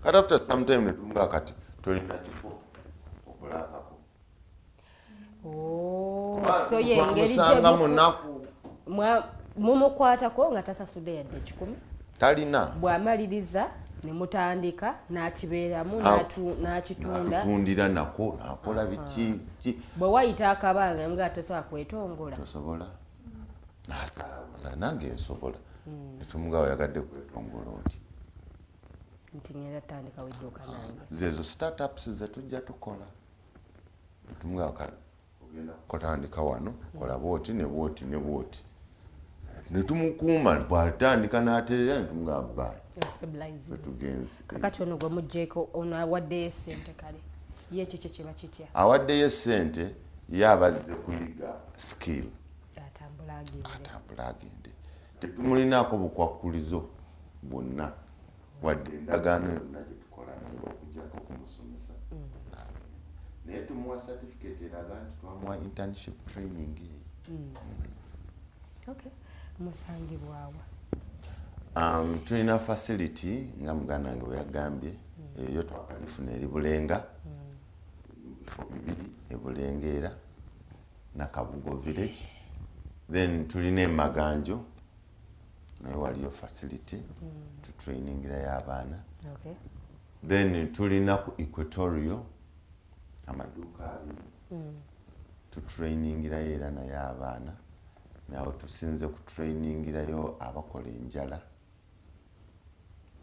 kati after some time netumuga kati tolina kifo okulakako so yengeri munaku mumukwatako nga tasasudde yadde 10 talina bw'amaliriza ne mutandika n'akibeeramu n'akitunda nako nakola biki bwe wayita akabanga nga tosobola kwetongola tosobola nasala nange nsobola netumugawo yagadde kwetongola nti ngenda tandika wedduuka nange zezo startups zetujja tukola netumugawo kale ogenda kutandika wano kola bwoti ne bwoti ne bwoti netumukuuma bwatandika n'aterera netumugawo bye kakati ono gwe mugjeeko ono awaddeyo sente kale ye kikyo kiba kitya awaddeyo sente ye abazze kuyiga skill atambula agende tetumulinaako bukwakulizo bwonna wadde endagaano yonna gyetukola naye okujjako okumusomesa naye tumuwa certificate eraga nti twamuwa internship training musangibwawa tulina facility nga muganda wange bwe yagambye eyo twakalifuna eri Bulenga bifo 2 e Bulenga era Nakabugo village then tulina Maganjo naye waliyo facility tutrainingirayo abaana then tulina ku Equatoria amaduuka abiri tutrainingirayo era naye abaana nawo tusinze kutrainingirayo abakola enjala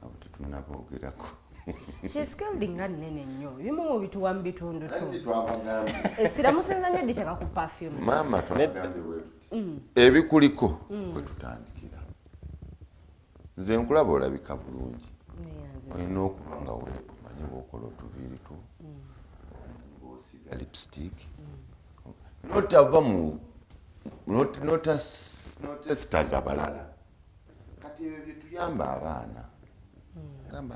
abo tetunaboogerako kiskilled nga nnene nnyo bimu mu bituwa mu bitundu essira musinza nnyo ddikyaka ku perfume maama twagambye ebikuliko kwe tutandikira nze nkulaba olabika bulungi olina okuba nga wemanyi bwokola otuviiri tu bwosiga lipstick notava mu notestas abalala kati ebyo byetuyamba abaana gamba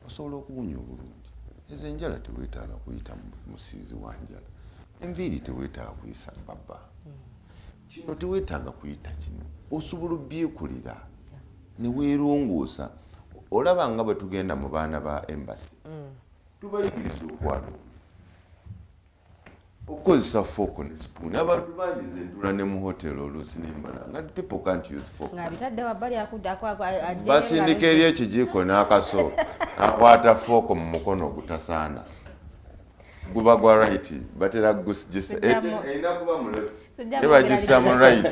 osobola okuwunya obulungi ezo enjala teweetaaga kuyita musiizi wa njala enviiri teweetaaga kuyisa baba kino teweetaaga kuyita kino osobola obyekulira neweerongoosa olaba nga bwe tugenda mu baana ba embassy tubayigiriza okwala okukozesa fork ne spoon abantu bangi nze ntula ne mu hotel oluusi nembala nga people can't use forks basindika eri ekijiiko n'akaso akwata fork mu mukono ogutasaana guba gwa right batera gusijisa erina kuba mu left ne bagissa mu right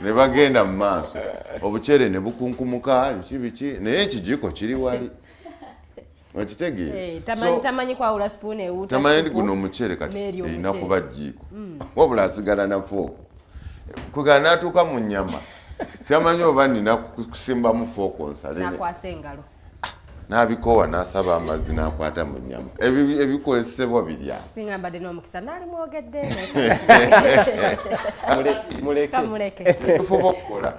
ne bagenda mu maaso obukyere ne bukunkumuka biki naye ekijiiko kiri wali okitegeera tamanyi kwawula spoon ewuta tamanyi ndi guno omukyere kati erina kuba jjiiko wabula asigala na fooko kugala n'atuuka mu nnyama tamanyi oba nina kusimbamu fooko nsale nakwasa engalo n'abikoowa n'asaba amazzi n'akwata mu nnyama ebikozesebwa birya singa mbadde n'omukisa naali mwogedde muleke tufuba okukola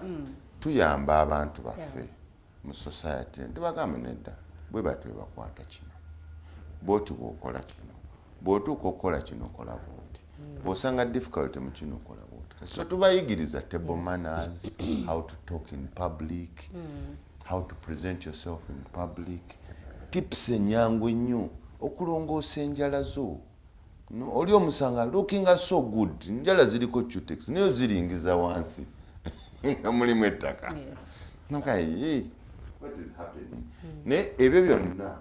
tuyamba abantu baffe mu society tebagamba nedda bwe batwe bakwata kino bwoti bwokola kino bw'otuuka okukola kino kola bwoti bw'osanga difficult mu kino kola bwoti so tubayigiriza table manners how to talk in public how to present yourself in public tips enyangu ennyo okulongoosa enjala zo oli omusanga looking so good njala ziriko cutex nayo ziringiza wansi nga mulimu ettaka what is happening ne ebyo byonna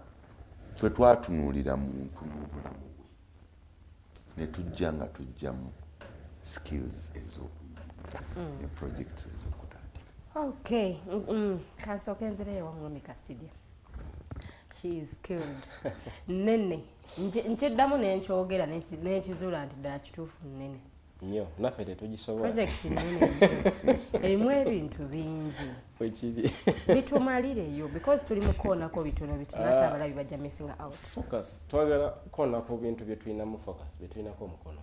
ffe twatunuulira muntu n'obulamu bwe ne tujja nga tujjamu skills ez'okuyigiza ne projects ez'okutandika kansooka enzireyo wamwami Kasirye she is skilled nnene nkyeddamu nenkyogera nenkizuula nti ddala kituufu nnene nnyo naffe tetugisobola project nnene erimu ebintu bingi bitumalirireyo because tuli mukoonako bitono bitono ate abalabi bajja missing out focus twagala koonako bintu bye tulinamu focus bye tulinako omukono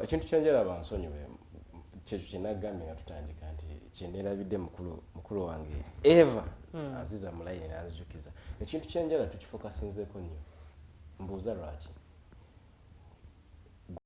ekintu kyenjala bansonyiwe kyekyo kyenagambye nga tutandika nti kyeneerabidde mukulu wange eva aziza mulayini n'anzijukiza ekintu kyenjala tukifokasinzeeko nnyo mbuuza lwaki